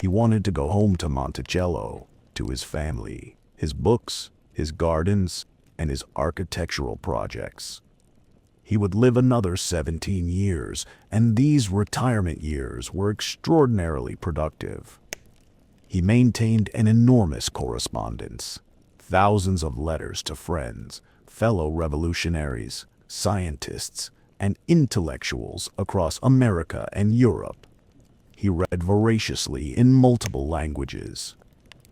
He wanted to go home to Monticello, to his family, his books, his gardens, and his architectural projects. He would live another 17 years, and these retirement years were extraordinarily productive. He maintained an enormous correspondence, thousands of letters to friends, fellow revolutionaries, scientists, and intellectuals across America and Europe. He read voraciously in multiple languages.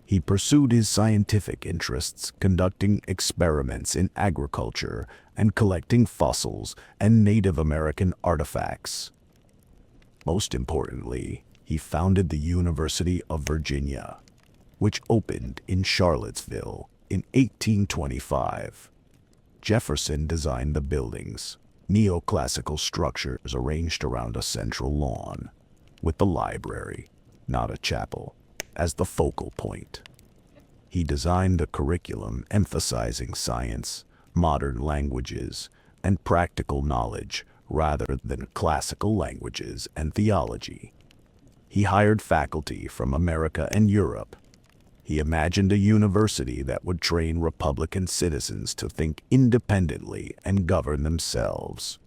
He pursued his scientific interests, conducting experiments in agriculture and collecting fossils and Native American artifacts. Most importantly, he founded the University of Virginia, which opened in Charlottesville in 1825. Jefferson designed the buildings, neoclassical structures arranged around a central lawn, with the library, not a chapel, as the focal point. He designed a curriculum emphasizing science, modern languages, and practical knowledge rather than classical languages and theology. He hired faculty from America and Europe. He imagined a university that would train Republican citizens to think independently and govern themselves.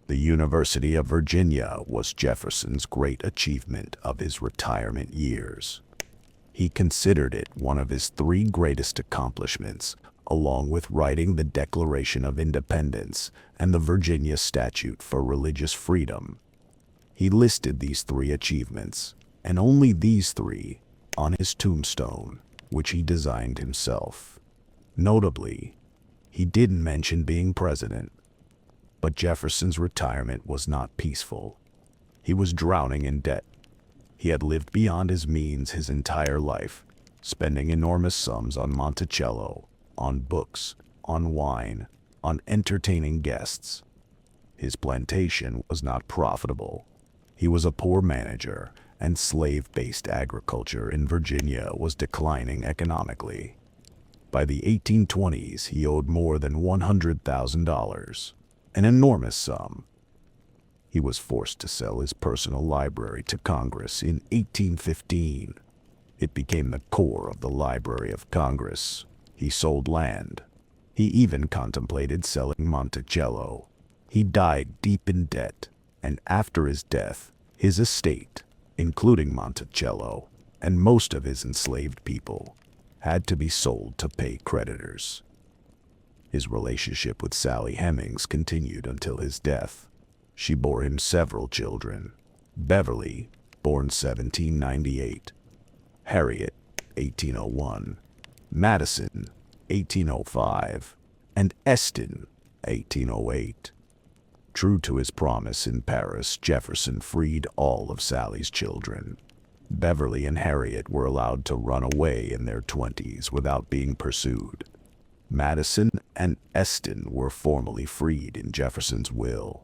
The University of Virginia was Jefferson's great achievement of his retirement years. He considered it one of his 3 greatest accomplishments, along with writing the Declaration of Independence and the Virginia Statute for Religious Freedom. He listed these 3 achievements, and only these 3, on his tombstone, which he designed himself. Notably, he didn't mention being president. But Jefferson's retirement was not peaceful. He was drowning in debt. He had lived beyond his means his entire life, spending enormous sums on Monticello, on books, on wine, on entertaining guests. His plantation was not profitable. He was a poor manager, and slave-based agriculture in Virginia was declining economically. By the 1820s, he owed more than $100,000. An enormous sum. He was forced to sell his personal library to Congress in 1815. It became the core of the Library of Congress. He sold land. He even contemplated selling Monticello. He died deep in debt, and after his death, his estate, including Monticello, and most of his enslaved people, had to be sold to pay creditors. His relationship with Sally Hemings continued until his death. She bore him several children: Beverly, born 1798, Harriet, 1801, Madison, 1805, and Eston, 1808. True to his promise in Paris, Jefferson freed all of Sally's children. Beverly and Harriet were allowed to run away in their 20s without being pursued. Madison and Eston were formally freed in Jefferson's will.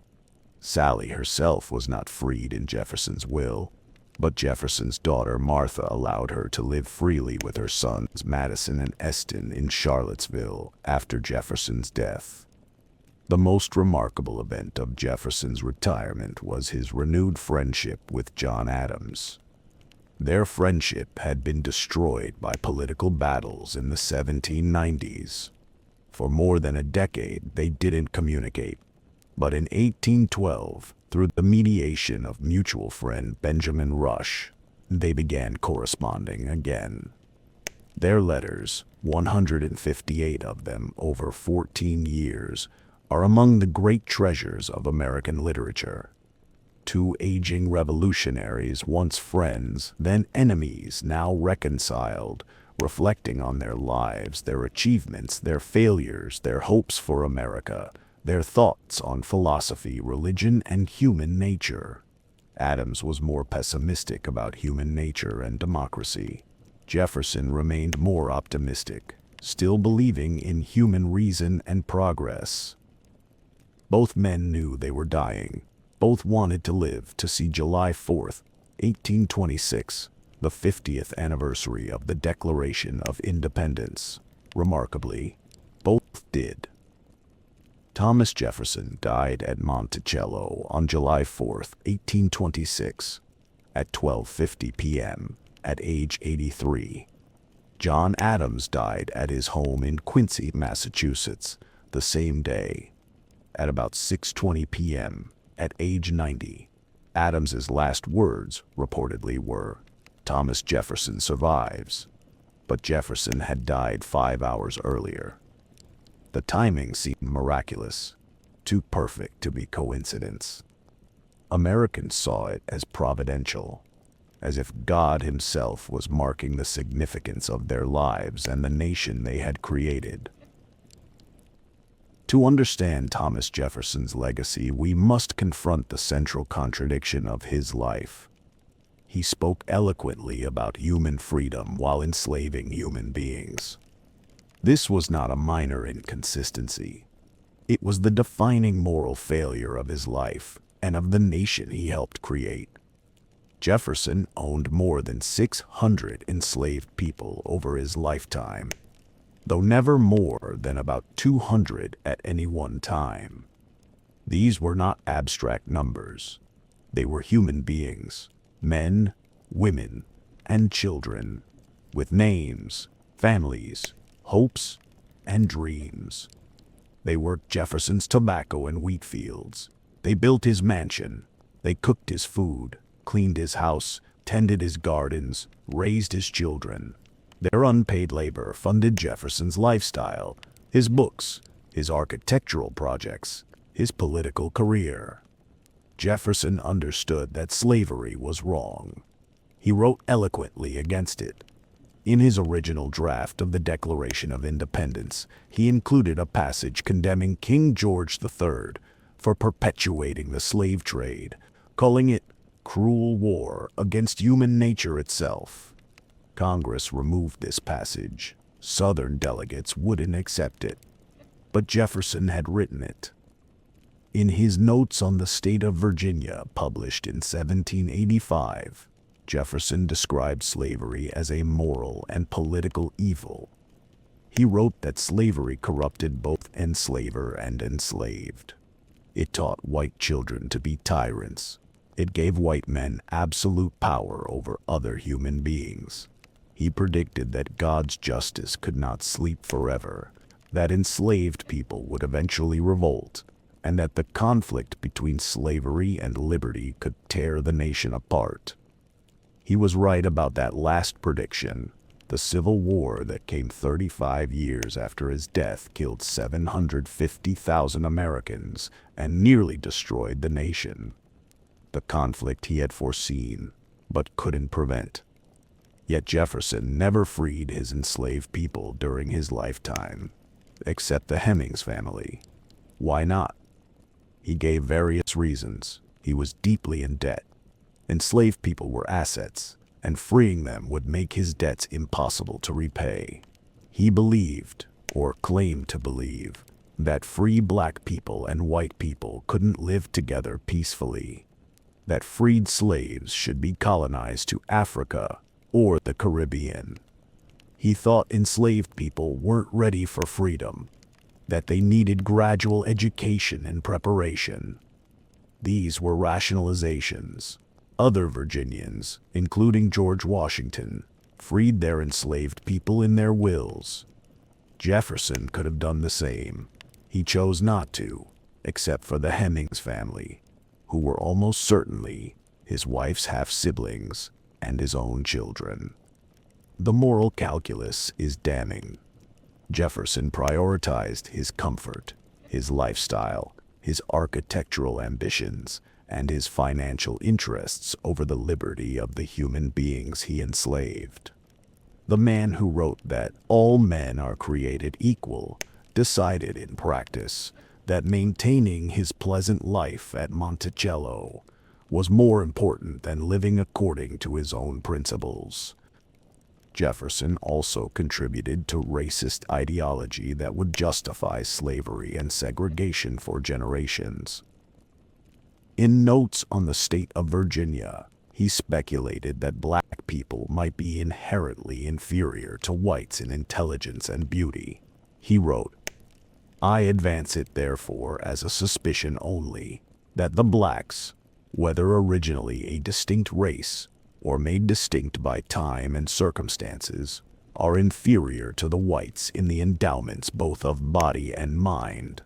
Sally herself was not freed in Jefferson's will, but Jefferson's daughter Martha allowed her to live freely with her sons Madison and Eston in Charlottesville after Jefferson's death. The most remarkable event of Jefferson's retirement was his renewed friendship with John Adams. Their friendship had been destroyed by political battles in the 1790s. For more than a decade, they didn't communicate. But in 1812, through the mediation of mutual friend Benjamin Rush, they began corresponding again. Their letters, 158 of them over 14 years, are among the great treasures of American literature. 2 aging revolutionaries, once friends, then enemies, now reconciled, reflecting on their lives, their achievements, their failures, their hopes for America, their thoughts on philosophy, religion, and human nature. Adams was more pessimistic about human nature and democracy. Jefferson remained more optimistic, still believing in human reason and progress. Both men knew they were dying. Both wanted to live to see July 4th, 1826, the 50th anniversary of the Declaration of Independence. Remarkably, both did. Thomas Jefferson died at Monticello on July 4th, 1826, at 12:50 p.m., at age 83. John Adams died at his home in Quincy, Massachusetts, the same day, at about 6:20 p.m., at age 90. Adams's last words, reportedly, were, Thomas Jefferson survives, but Jefferson had died 5 hours earlier. The timing seemed miraculous, too perfect to be coincidence. Americans saw it as providential, as if God himself was marking the significance of their lives and the nation they had created. To understand Thomas Jefferson's legacy, we must confront the central contradiction of his life. He spoke eloquently about human freedom while enslaving human beings. This was not a minor inconsistency. It was the defining moral failure of his life and of the nation he helped create. Jefferson owned more than 600 enslaved people over his lifetime, though never more than about 200 at any one time. These were not abstract numbers. They were human beings, men, women, and children, with names, families, hopes, and dreams. They worked Jefferson's tobacco and wheat fields. They built his mansion. They cooked his food, cleaned his house, tended his gardens, raised his children. Their unpaid labor funded Jefferson's lifestyle, his books, his architectural projects, his political career. Jefferson understood that slavery was wrong. He wrote eloquently against it. In his original draft of the Declaration of Independence, he included a passage condemning King George III for perpetuating the slave trade, calling it cruel war against human nature itself. Congress removed this passage. Southern delegates wouldn't accept it, but Jefferson had written it. In his Notes on the State of Virginia, published in 1785, Jefferson described slavery as a moral and political evil. He wrote that slavery corrupted both enslaver and enslaved. It taught white children to be tyrants. It gave white men absolute power over other human beings. He predicted that God's justice could not sleep forever, that enslaved people would eventually revolt, and that the conflict between slavery and liberty could tear the nation apart. He was right about that last prediction. The Civil War that came 35 years after his death killed 750,000 Americans and nearly destroyed the nation. The conflict he had foreseen, but couldn't prevent. Yet Jefferson never freed his enslaved people during his lifetime, except the Hemings family. Why not? He gave various reasons. He was deeply in debt. Enslaved people were assets, and freeing them would make his debts impossible to repay. He believed, or claimed to believe, that free black people and white people couldn't live together peacefully, that freed slaves should be colonized to Africa or the Caribbean. He thought enslaved people weren't ready for freedom, that they needed gradual education and preparation. These were rationalizations. Other Virginians, including George Washington, freed their enslaved people in their wills. Jefferson could have done the same. He chose not to, except for the Hemings family, who were almost certainly his wife's half-siblings and his own children. The moral calculus is damning. Jefferson prioritized his comfort, his lifestyle, his architectural ambitions, and his financial interests over the liberty of the human beings he enslaved. The man who wrote that all men are created equal decided in practice that maintaining his pleasant life at Monticello was more important than living according to his own principles. Jefferson also contributed to racist ideology that would justify slavery and segregation for generations. In Notes on the State of Virginia, he speculated that black people might be inherently inferior to whites in intelligence and beauty. He wrote, "I advance it therefore as a suspicion only, that the blacks, whether originally a distinct race, or made distinct by time and circumstances, are inferior to the whites in the endowments both of body and mind."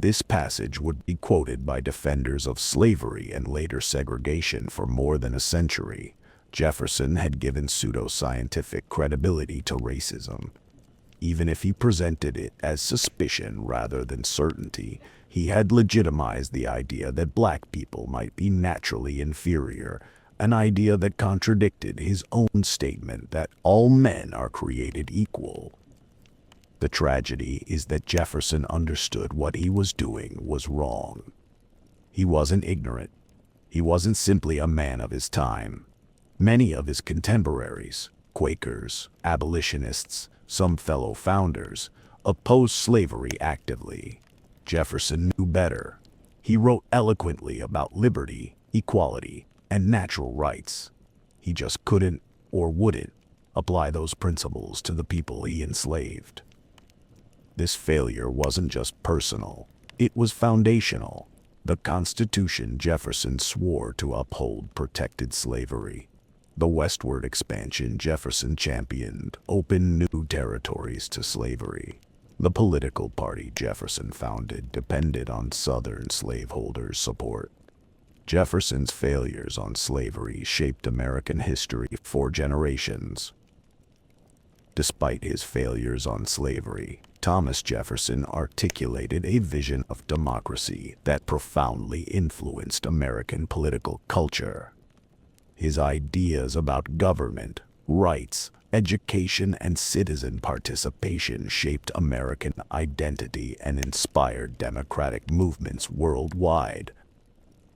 This passage would be quoted by defenders of slavery and later segregation for more than a century, Jefferson had given pseudoscientific credibility to racism. Even if he presented it as suspicion rather than certainty, he had legitimized the idea that black people might be naturally inferior, an idea that contradicted his own statement that all men are created equal. The tragedy is that Jefferson understood what he was doing was wrong. He wasn't ignorant. He wasn't simply a man of his time. Many of his contemporaries, Quakers, abolitionists, some fellow founders, opposed slavery actively. Jefferson knew better. He wrote eloquently about liberty, equality, and natural rights. He just couldn't, or wouldn't, apply those principles to the people he enslaved. This failure wasn't just personal, it was foundational. The Constitution Jefferson swore to uphold protected slavery. The westward expansion Jefferson championed opened new territories to slavery. The political party Jefferson founded depended on Southern slaveholders' support. Jefferson's failures on slavery shaped American history for generations. Despite his failures on slavery, Thomas Jefferson articulated a vision of democracy that profoundly influenced American political culture. His ideas about government, rights, education, and citizen participation shaped American identity and inspired democratic movements worldwide.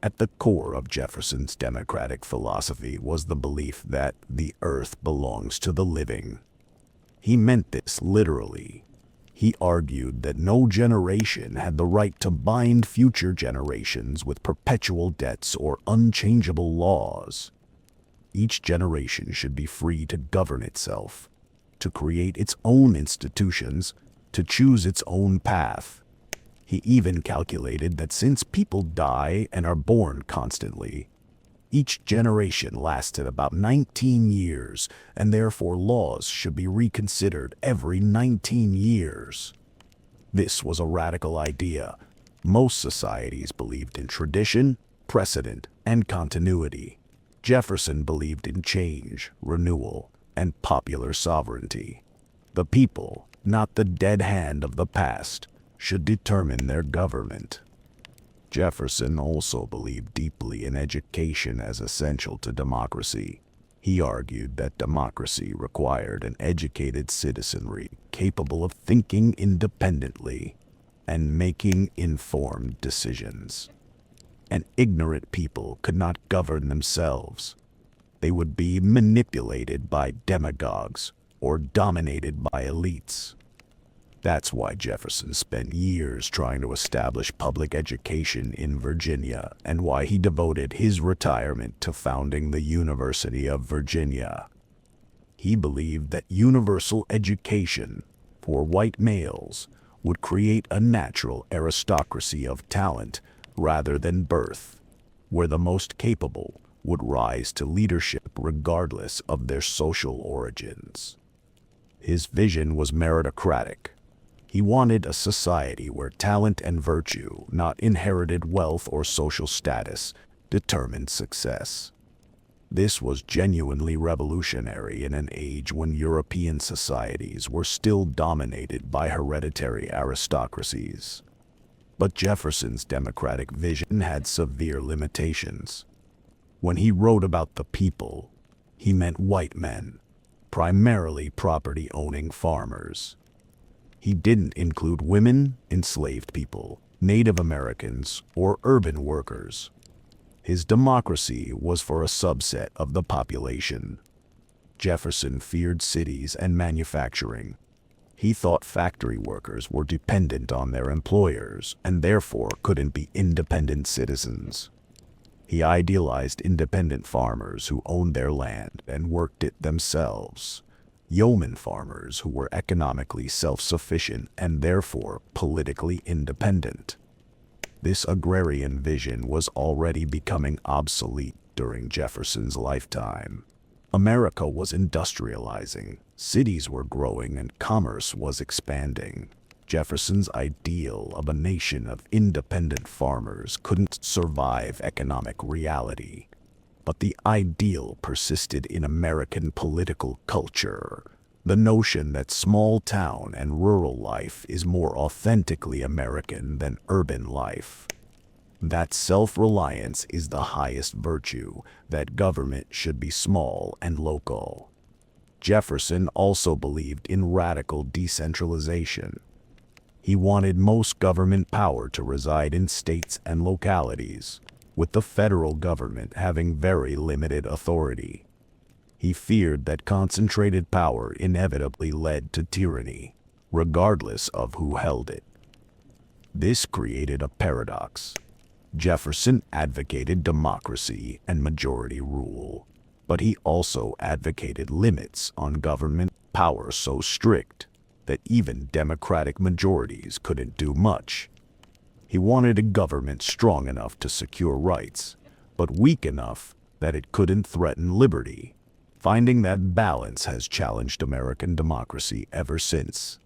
At the core of Jefferson's democratic philosophy was the belief that the earth belongs to the living. He meant this literally. He argued that no generation had the right to bind future generations with perpetual debts or unchangeable laws. Each generation should be free to govern itself, to create its own institutions, to choose its own path. He even calculated that since people die and are born constantly, each generation lasted about 19 years, and therefore laws should be reconsidered every 19 years. This was a radical idea. Most societies believed in tradition, precedent, and continuity. Jefferson believed in change, renewal, and popular sovereignty. The people, not the dead hand of the past, should determine their government. Jefferson also believed deeply in education as essential to democracy. He argued that democracy required an educated citizenry capable of thinking independently and making informed decisions. An ignorant people could not govern themselves. They would be manipulated by demagogues or dominated by elites. That's why Jefferson spent years trying to establish public education in Virginia, and why he devoted his retirement to founding the University of Virginia. He believed that universal education for white males would create a natural aristocracy of talent rather than birth, where the most capable would rise to leadership regardless of their social origins. His vision was meritocratic. He wanted a society where talent and virtue, not inherited wealth or social status, determined success. This was genuinely revolutionary in an age when European societies were still dominated by hereditary aristocracies. But Jefferson's democratic vision had severe limitations. When he wrote about the people, he meant white men, primarily property-owning farmers. He didn't include women, enslaved people, Native Americans, or urban workers. His democracy was for a subset of the population. Jefferson feared cities and manufacturing. He thought factory workers were dependent on their employers and therefore couldn't be independent citizens. He idealized independent farmers who owned their land and worked it themselves. Yeoman farmers who were economically self-sufficient and therefore politically independent. This agrarian vision was already becoming obsolete during Jefferson's lifetime. America was industrializing, cities were growing, and commerce was expanding. Jefferson's ideal of a nation of independent farmers couldn't survive economic reality. But the ideal persisted in American political culture. The notion that small town and rural life is more authentically American than urban life. That self-reliance is the highest virtue, that government should be small and local. Jefferson also believed in radical decentralization. He wanted most government power to reside in states and localities, with the federal government having very limited authority. He feared that concentrated power inevitably led to tyranny, regardless of who held it. This created a paradox. Jefferson advocated democracy and majority rule, but he also advocated limits on government power so strict that even democratic majorities couldn't do much. He wanted a government strong enough to secure rights, but weak enough that it couldn't threaten liberty. Finding that balance has challenged American democracy ever since.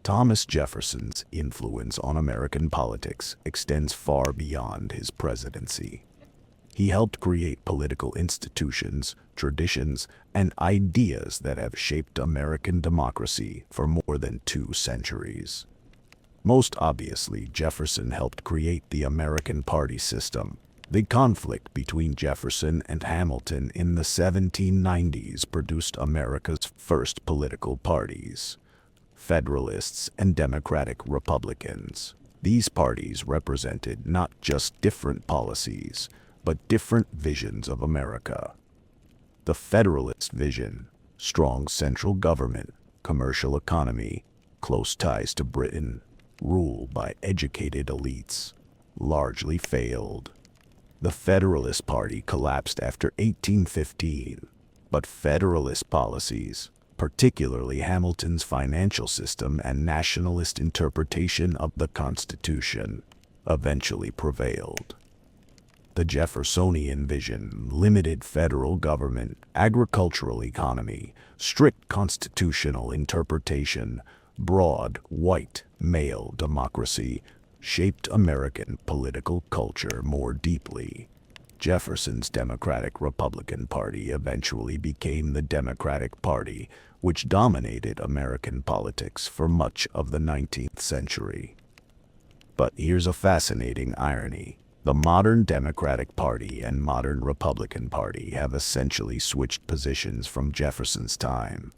Thomas Jefferson's influence on American politics extends far beyond his presidency. He helped create political institutions, traditions, and ideas that have shaped American democracy for more than 2 centuries. Most obviously, Jefferson helped create the American party system. The conflict between Jefferson and Hamilton in the 1790s produced America's first political parties: Federalists and Democratic Republicans. These parties represented not just different policies, but different visions of America. The Federalist vision, strong central government, commercial economy, close ties to Britain, rule by educated elites, largely failed. The Federalist Party collapsed after 1815, but Federalist policies, particularly Hamilton's financial system and nationalist interpretation of the Constitution, eventually prevailed. The Jeffersonian vision, limited federal government, agricultural economy, strict constitutional interpretation, broad, white, male democracy, shaped American political culture more deeply. Jefferson's Democratic-Republican Party eventually became the Democratic Party, which dominated American politics for much of the 19th century. But here's a fascinating irony. The modern Democratic Party and modern Republican Party have essentially switched positions from Jefferson's time.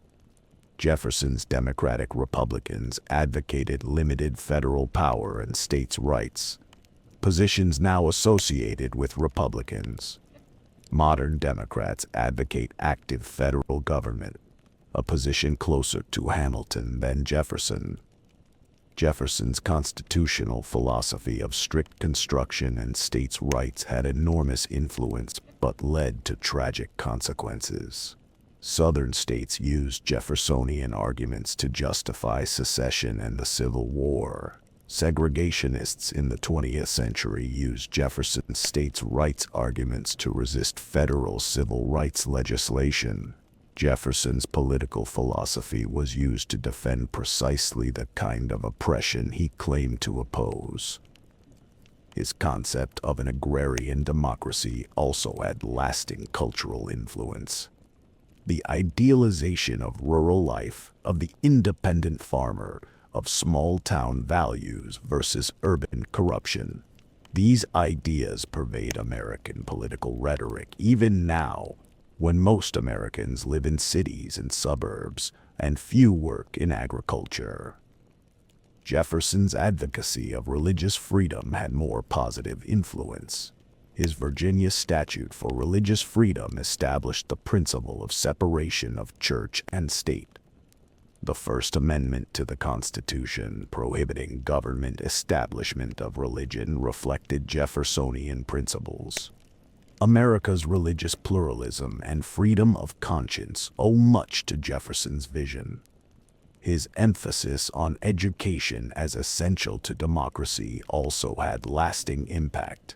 Jefferson's Democratic Republicans advocated limited federal power and states' rights, positions now associated with Republicans. Modern Democrats advocate active federal government, a position closer to Hamilton than Jefferson. Jefferson's constitutional philosophy of strict construction and states' rights had enormous influence but led to tragic consequences. Southern states used Jeffersonian arguments to justify secession and the Civil War. Segregationists in the 20th century used Jefferson's states' rights arguments to resist federal civil rights legislation. Jefferson's political philosophy was used to defend precisely the kind of oppression he claimed to oppose. His concept of an agrarian democracy also had lasting cultural influence. The idealization of rural life, of the independent farmer, of small-town values versus urban corruption. These ideas pervade American political rhetoric even now, when most Americans live in cities and suburbs, and few work in agriculture. Jefferson's advocacy of religious freedom had more positive influence. His Virginia statute for religious freedom established the principle of separation of church and state. The First Amendment to the Constitution, prohibiting government establishment of religion, reflected Jeffersonian principles. America's religious pluralism and freedom of conscience owe much to Jefferson's vision. His emphasis on education as essential to democracy also had lasting impact.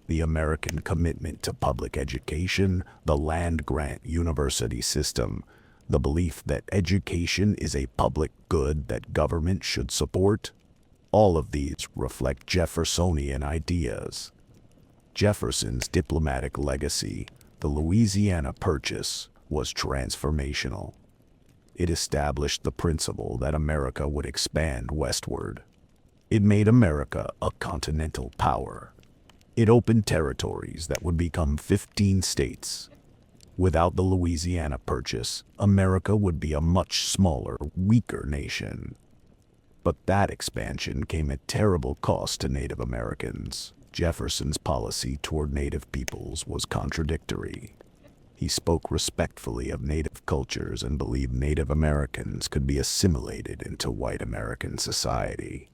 The American commitment to public education, the land-grant university system, the belief that education is a public good that government should support, all of these reflect Jeffersonian ideas. Jefferson's diplomatic legacy, the Louisiana Purchase, was transformational. It established the principle that America would expand westward. It made America a continental power. It opened territories that would become 15 states. Without the Louisiana Purchase, America would be a much smaller, weaker nation. But that expansion came at terrible cost to Native Americans. Jefferson's policy toward Native peoples was contradictory. He spoke respectfully of Native cultures and believed Native Americans could be assimilated into white American society.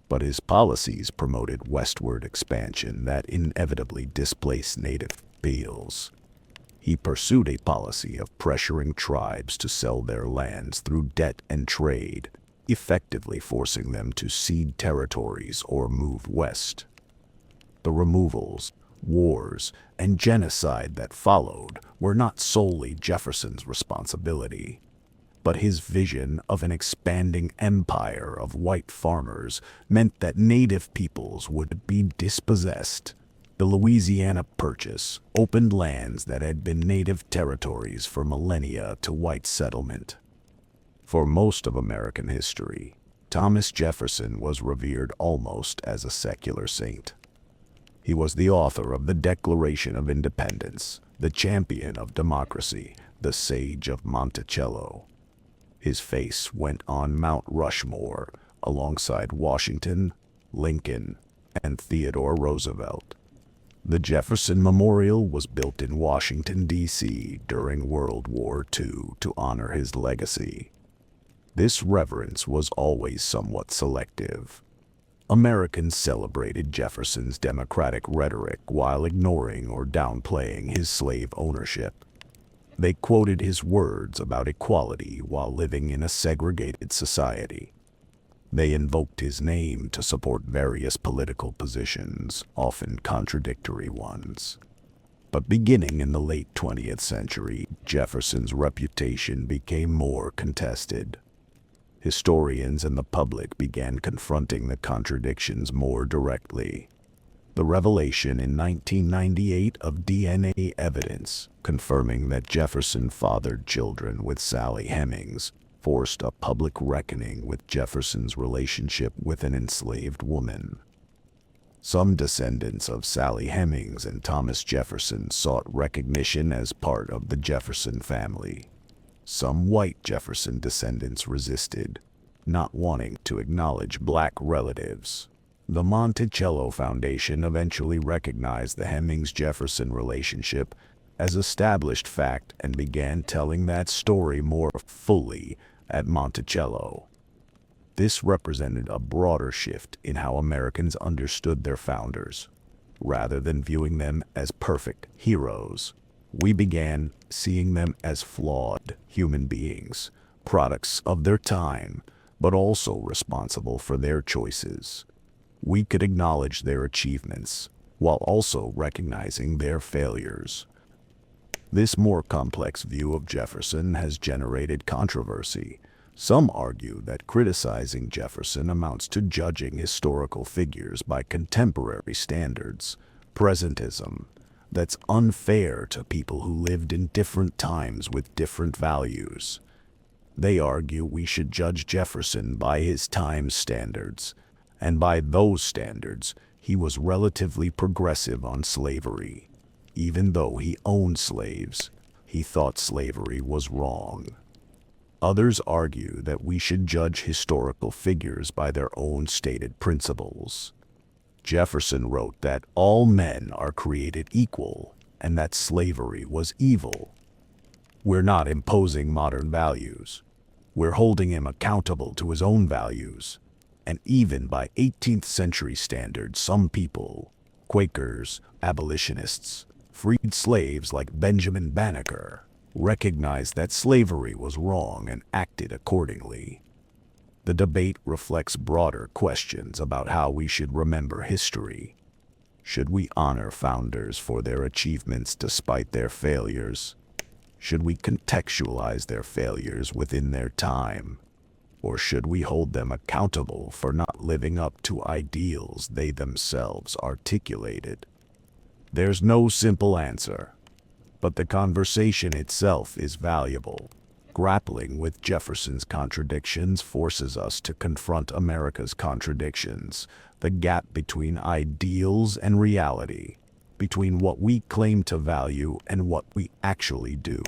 But his policies promoted westward expansion that inevitably displaced Native peoples. He pursued a policy of pressuring tribes to sell their lands through debt and trade, effectively forcing them to cede territories or move west. The removals, wars, and genocide that followed were not solely Jefferson's responsibility, but his vision of an expanding empire of white farmers meant that Native peoples would be dispossessed. The Louisiana Purchase opened lands that had been Native territories for millennia to white settlement. For most of American history, Thomas Jefferson was revered almost as a secular saint. He was the author of the Declaration of Independence, the champion of democracy, the sage of Monticello. His face went on Mount Rushmore alongside Washington, Lincoln, and Theodore Roosevelt. The Jefferson Memorial was built in Washington, D.C. during World War II to honor his legacy. This reverence was always somewhat selective. Americans celebrated Jefferson's democratic rhetoric while ignoring or downplaying his slave ownership. They quoted his words about equality while living in a segregated society. They invoked his name to support various political positions, often contradictory ones. But beginning in the late 20th century, Jefferson's reputation became more contested. Historians and the public began confronting the contradictions more directly. The revelation in 1998 of DNA evidence confirming that Jefferson fathered children with Sally Hemings forced a public reckoning with Jefferson's relationship with an enslaved woman. Some descendants of Sally Hemings and Thomas Jefferson sought recognition as part of the Jefferson family. Some white Jefferson descendants resisted, not wanting to acknowledge black relatives. The Monticello Foundation eventually recognized the Hemings-Jefferson relationship as established fact and began telling that story more fully at Monticello. This represented a broader shift in how Americans understood their founders. Rather than viewing them as perfect heroes, we began seeing them as flawed human beings, products of their time, but also responsible for their choices. We could acknowledge their achievements while also recognizing their failures. This more complex view of Jefferson has generated controversy. Some argue that criticizing Jefferson amounts to judging historical figures by contemporary standards, presentism, that's unfair to people who lived in different times with different values. They argue we should judge Jefferson by his time's standards, and by those standards, he was relatively progressive on slavery. Even though he owned slaves, he thought slavery was wrong. Others argue that we should judge historical figures by their own stated principles. Jefferson wrote that all men are created equal and that slavery was evil. We're not imposing modern values. We're holding him accountable to his own values. And even by 18th century standards, some people, Quakers, abolitionists, freed slaves like Benjamin Banneker, recognized that slavery was wrong and acted accordingly. The debate reflects broader questions about how we should remember history. Should we honor founders for their achievements despite their failures? Should we contextualize their failures within their time? Or should we hold them accountable for not living up to ideals they themselves articulated? There's no simple answer, but the conversation itself is valuable. Grappling with Jefferson's contradictions forces us to confront America's contradictions, the gap between ideals and reality, between what we claim to value and what we actually do.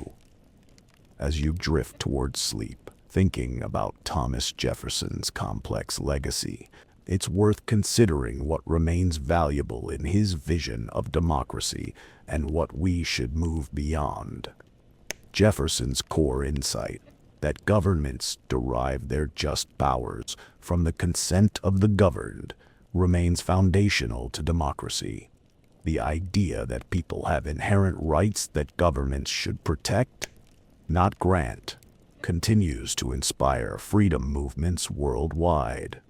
As you drift towards sleep, thinking about Thomas Jefferson's complex legacy, it's worth considering what remains valuable in his vision of democracy and what we should move beyond. Jefferson's core insight, that governments derive their just powers from the consent of the governed, remains foundational to democracy. The idea that people have inherent rights that governments should protect, not grant, continues to inspire freedom movements worldwide.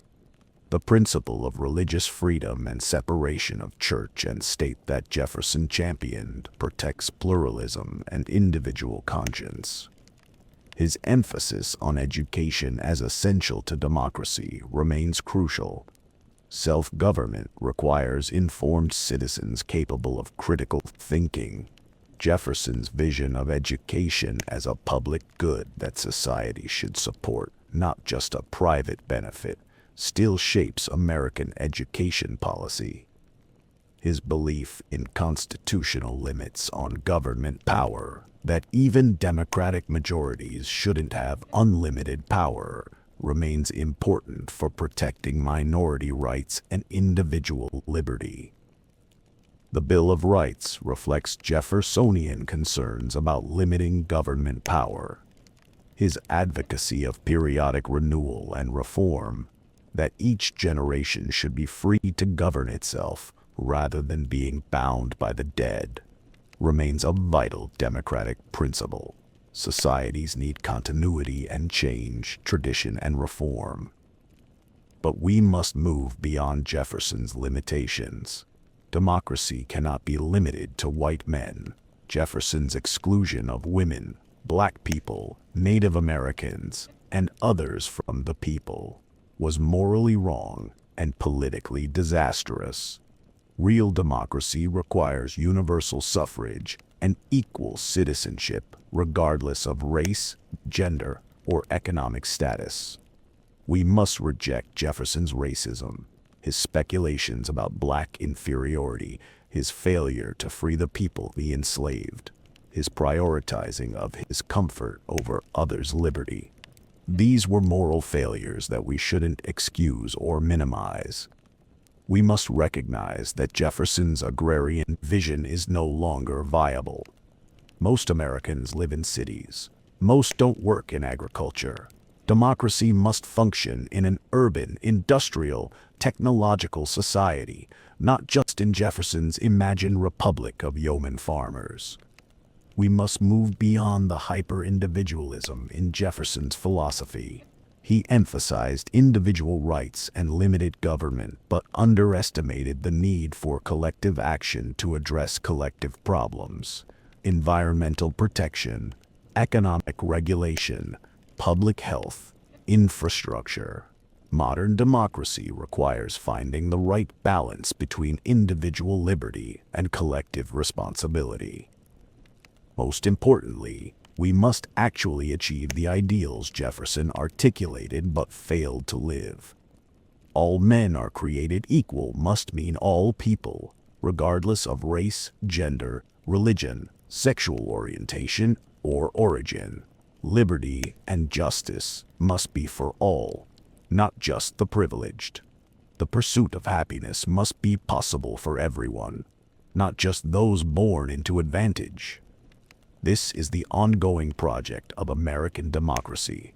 The principle of religious freedom and separation of church and state that Jefferson championed protects pluralism and individual conscience. His emphasis on education as essential to democracy remains crucial. Self-government requires informed citizens capable of critical thinking. Jefferson's vision of education as a public good that society should support, not just a private benefit, still shapes American education policy. His belief in constitutional limits on government power, that even democratic majorities shouldn't have unlimited power, remains important for protecting minority rights and individual liberty. The Bill of Rights reflects Jeffersonian concerns about limiting government power. His advocacy of periodic renewal and reform, that each generation should be free to govern itself rather than being bound by the dead, remains a vital democratic principle. Societies need continuity and change, tradition and reform. But we must move beyond Jefferson's limitations. Democracy cannot be limited to white men. Jefferson's exclusion of women, black people, Native Americans, and others from the people was morally wrong and politically disastrous. Real democracy requires universal suffrage and equal citizenship, regardless of race, gender, or economic status. We must reject Jefferson's racism, his speculations about black inferiority, his failure to free the people, the enslaved, his prioritizing of his comfort over others' liberty. These were moral failures that we shouldn't excuse or minimize. We must recognize that Jefferson's agrarian vision is no longer viable. Most Americans live in cities. Most don't work in agriculture. Democracy must function in an urban, industrial, technological society, not just in Jefferson's imagined republic of yeoman farmers. We must move beyond the hyper-individualism in Jefferson's philosophy. He emphasized individual rights and limited government, but underestimated the need for collective action to address collective problems. Environmental protection, economic regulation, public health, infrastructure. Modern democracy requires finding the right balance between individual liberty and collective responsibility. Most importantly, we must actually achieve the ideals Jefferson articulated but failed to live. All men are created equal must mean all people, regardless of race, gender, religion, sexual orientation, or origin. Liberty and justice must be for all, not just the privileged. The pursuit of happiness must be possible for everyone, not just those born into advantage. This is the ongoing project of American democracy,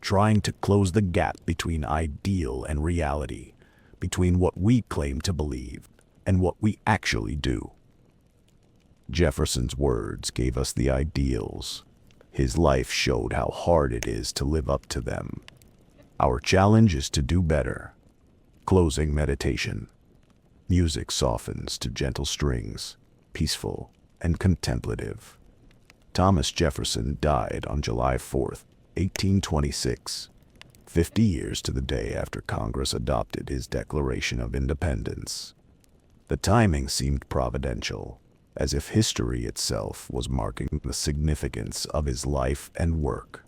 trying to close the gap between ideal and reality, between what we claim to believe and what we actually do. Jefferson's words gave us the ideals. His life showed how hard it is to live up to them. Our challenge is to do better. Closing meditation. Music softens to gentle strings, peaceful and contemplative. Thomas Jefferson died on July 4th, 1826, 50 years to the day after Congress adopted his Declaration of Independence. The timing seemed providential. as if history itself was marking the significance of his life and work.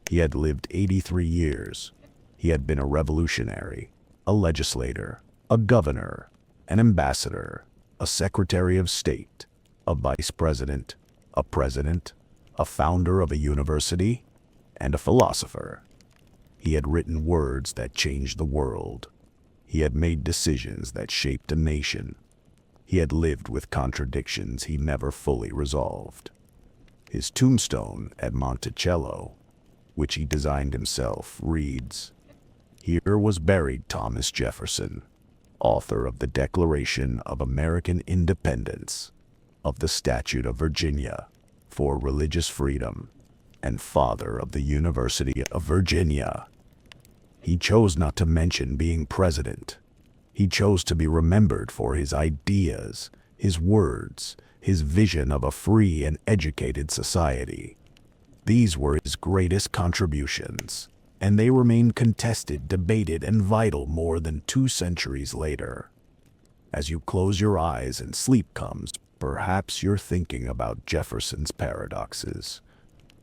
He had lived 83 years. He had been a revolutionary, a legislator, a governor, an ambassador, a secretary of state, a vice president, a president, a founder of a university, and a philosopher. He had written words that changed the world. He had made decisions that shaped a nation. He had lived with contradictions he never fully resolved. His tombstone at Monticello, which he designed himself, reads, "Here was buried Thomas Jefferson, author of the Declaration of American Independence, of the Statute of Virginia for religious freedom, and father of the University of Virginia." He chose not to mention being president. He chose to be remembered for his ideas, his words, his vision of a free and educated society. These were his greatest contributions, and they remain contested, debated, and vital more than 2 centuries later. As you close your eyes and sleep comes, perhaps you're thinking about Jefferson's paradoxes.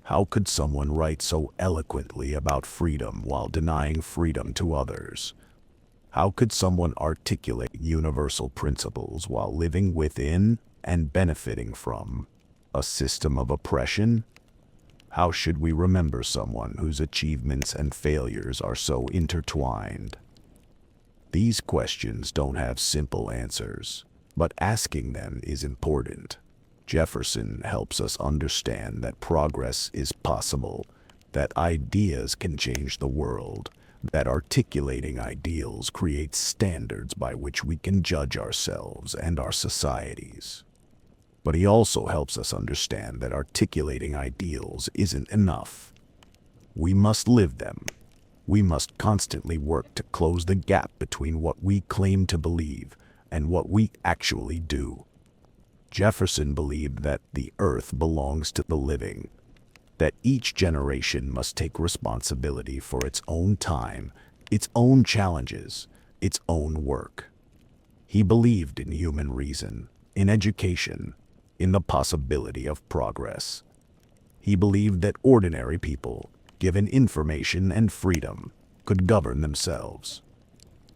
How could someone write so eloquently about freedom while denying freedom to others? How could someone articulate universal principles while living within and benefiting from a system of oppression? How should we remember someone whose achievements and failures are so intertwined? These questions don't have simple answers, but asking them is important. Jefferson helps us understand that progress is possible, that ideas can change the world, that articulating ideals creates standards by which we can judge ourselves and our societies. But he also helps us understand that articulating ideals isn't enough. We must live them. We must constantly work to close the gap between what we claim to believe and what we actually do. Jefferson believed that the earth belongs to the living, that each generation must take responsibility for its own time, its own challenges, its own work. He believed in human reason, in education, in the possibility of progress. He believed that ordinary people, given information and freedom, could govern themselves.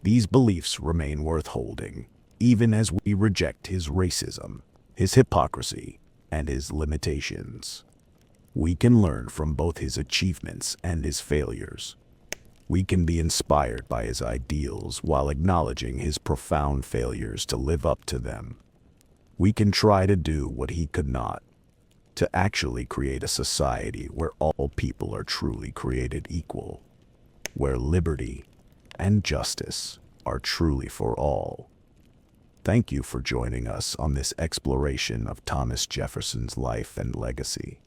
These beliefs remain worth holding, even as we reject his racism, his hypocrisy, and his limitations. We can learn from both his achievements and his failures. We can be inspired by his ideals while acknowledging his profound failures to live up to them. We can try to do what he could not, to actually create a society where all people are truly created equal, where liberty and justice are truly for all. Thank you for joining us on this exploration of Thomas Jefferson's life and legacy.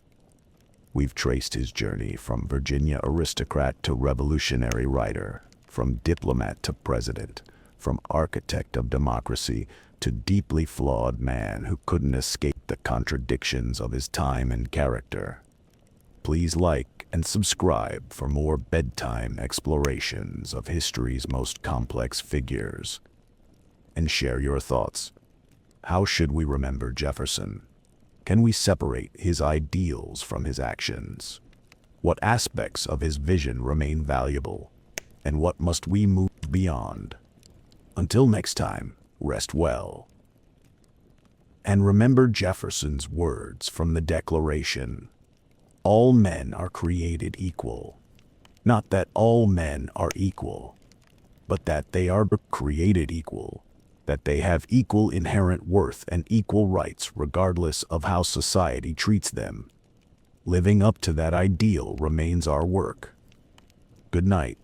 We've traced his journey from Virginia aristocrat to revolutionary writer, from diplomat to president, from architect of democracy to deeply flawed man who couldn't escape the contradictions of his time and character. Please like and subscribe for more bedtime explorations of history's most complex figures. And share your thoughts. How should we remember Jefferson? Can we separate his ideals from his actions? What aspects of his vision remain valuable? And what must we move beyond? Until next time, rest well. And remember Jefferson's words from the Declaration. All men are created equal. Not that all men are equal, but that they are created equal. That they have equal inherent worth and equal rights regardless of how society treats them. Living up to that ideal remains our work. Good night.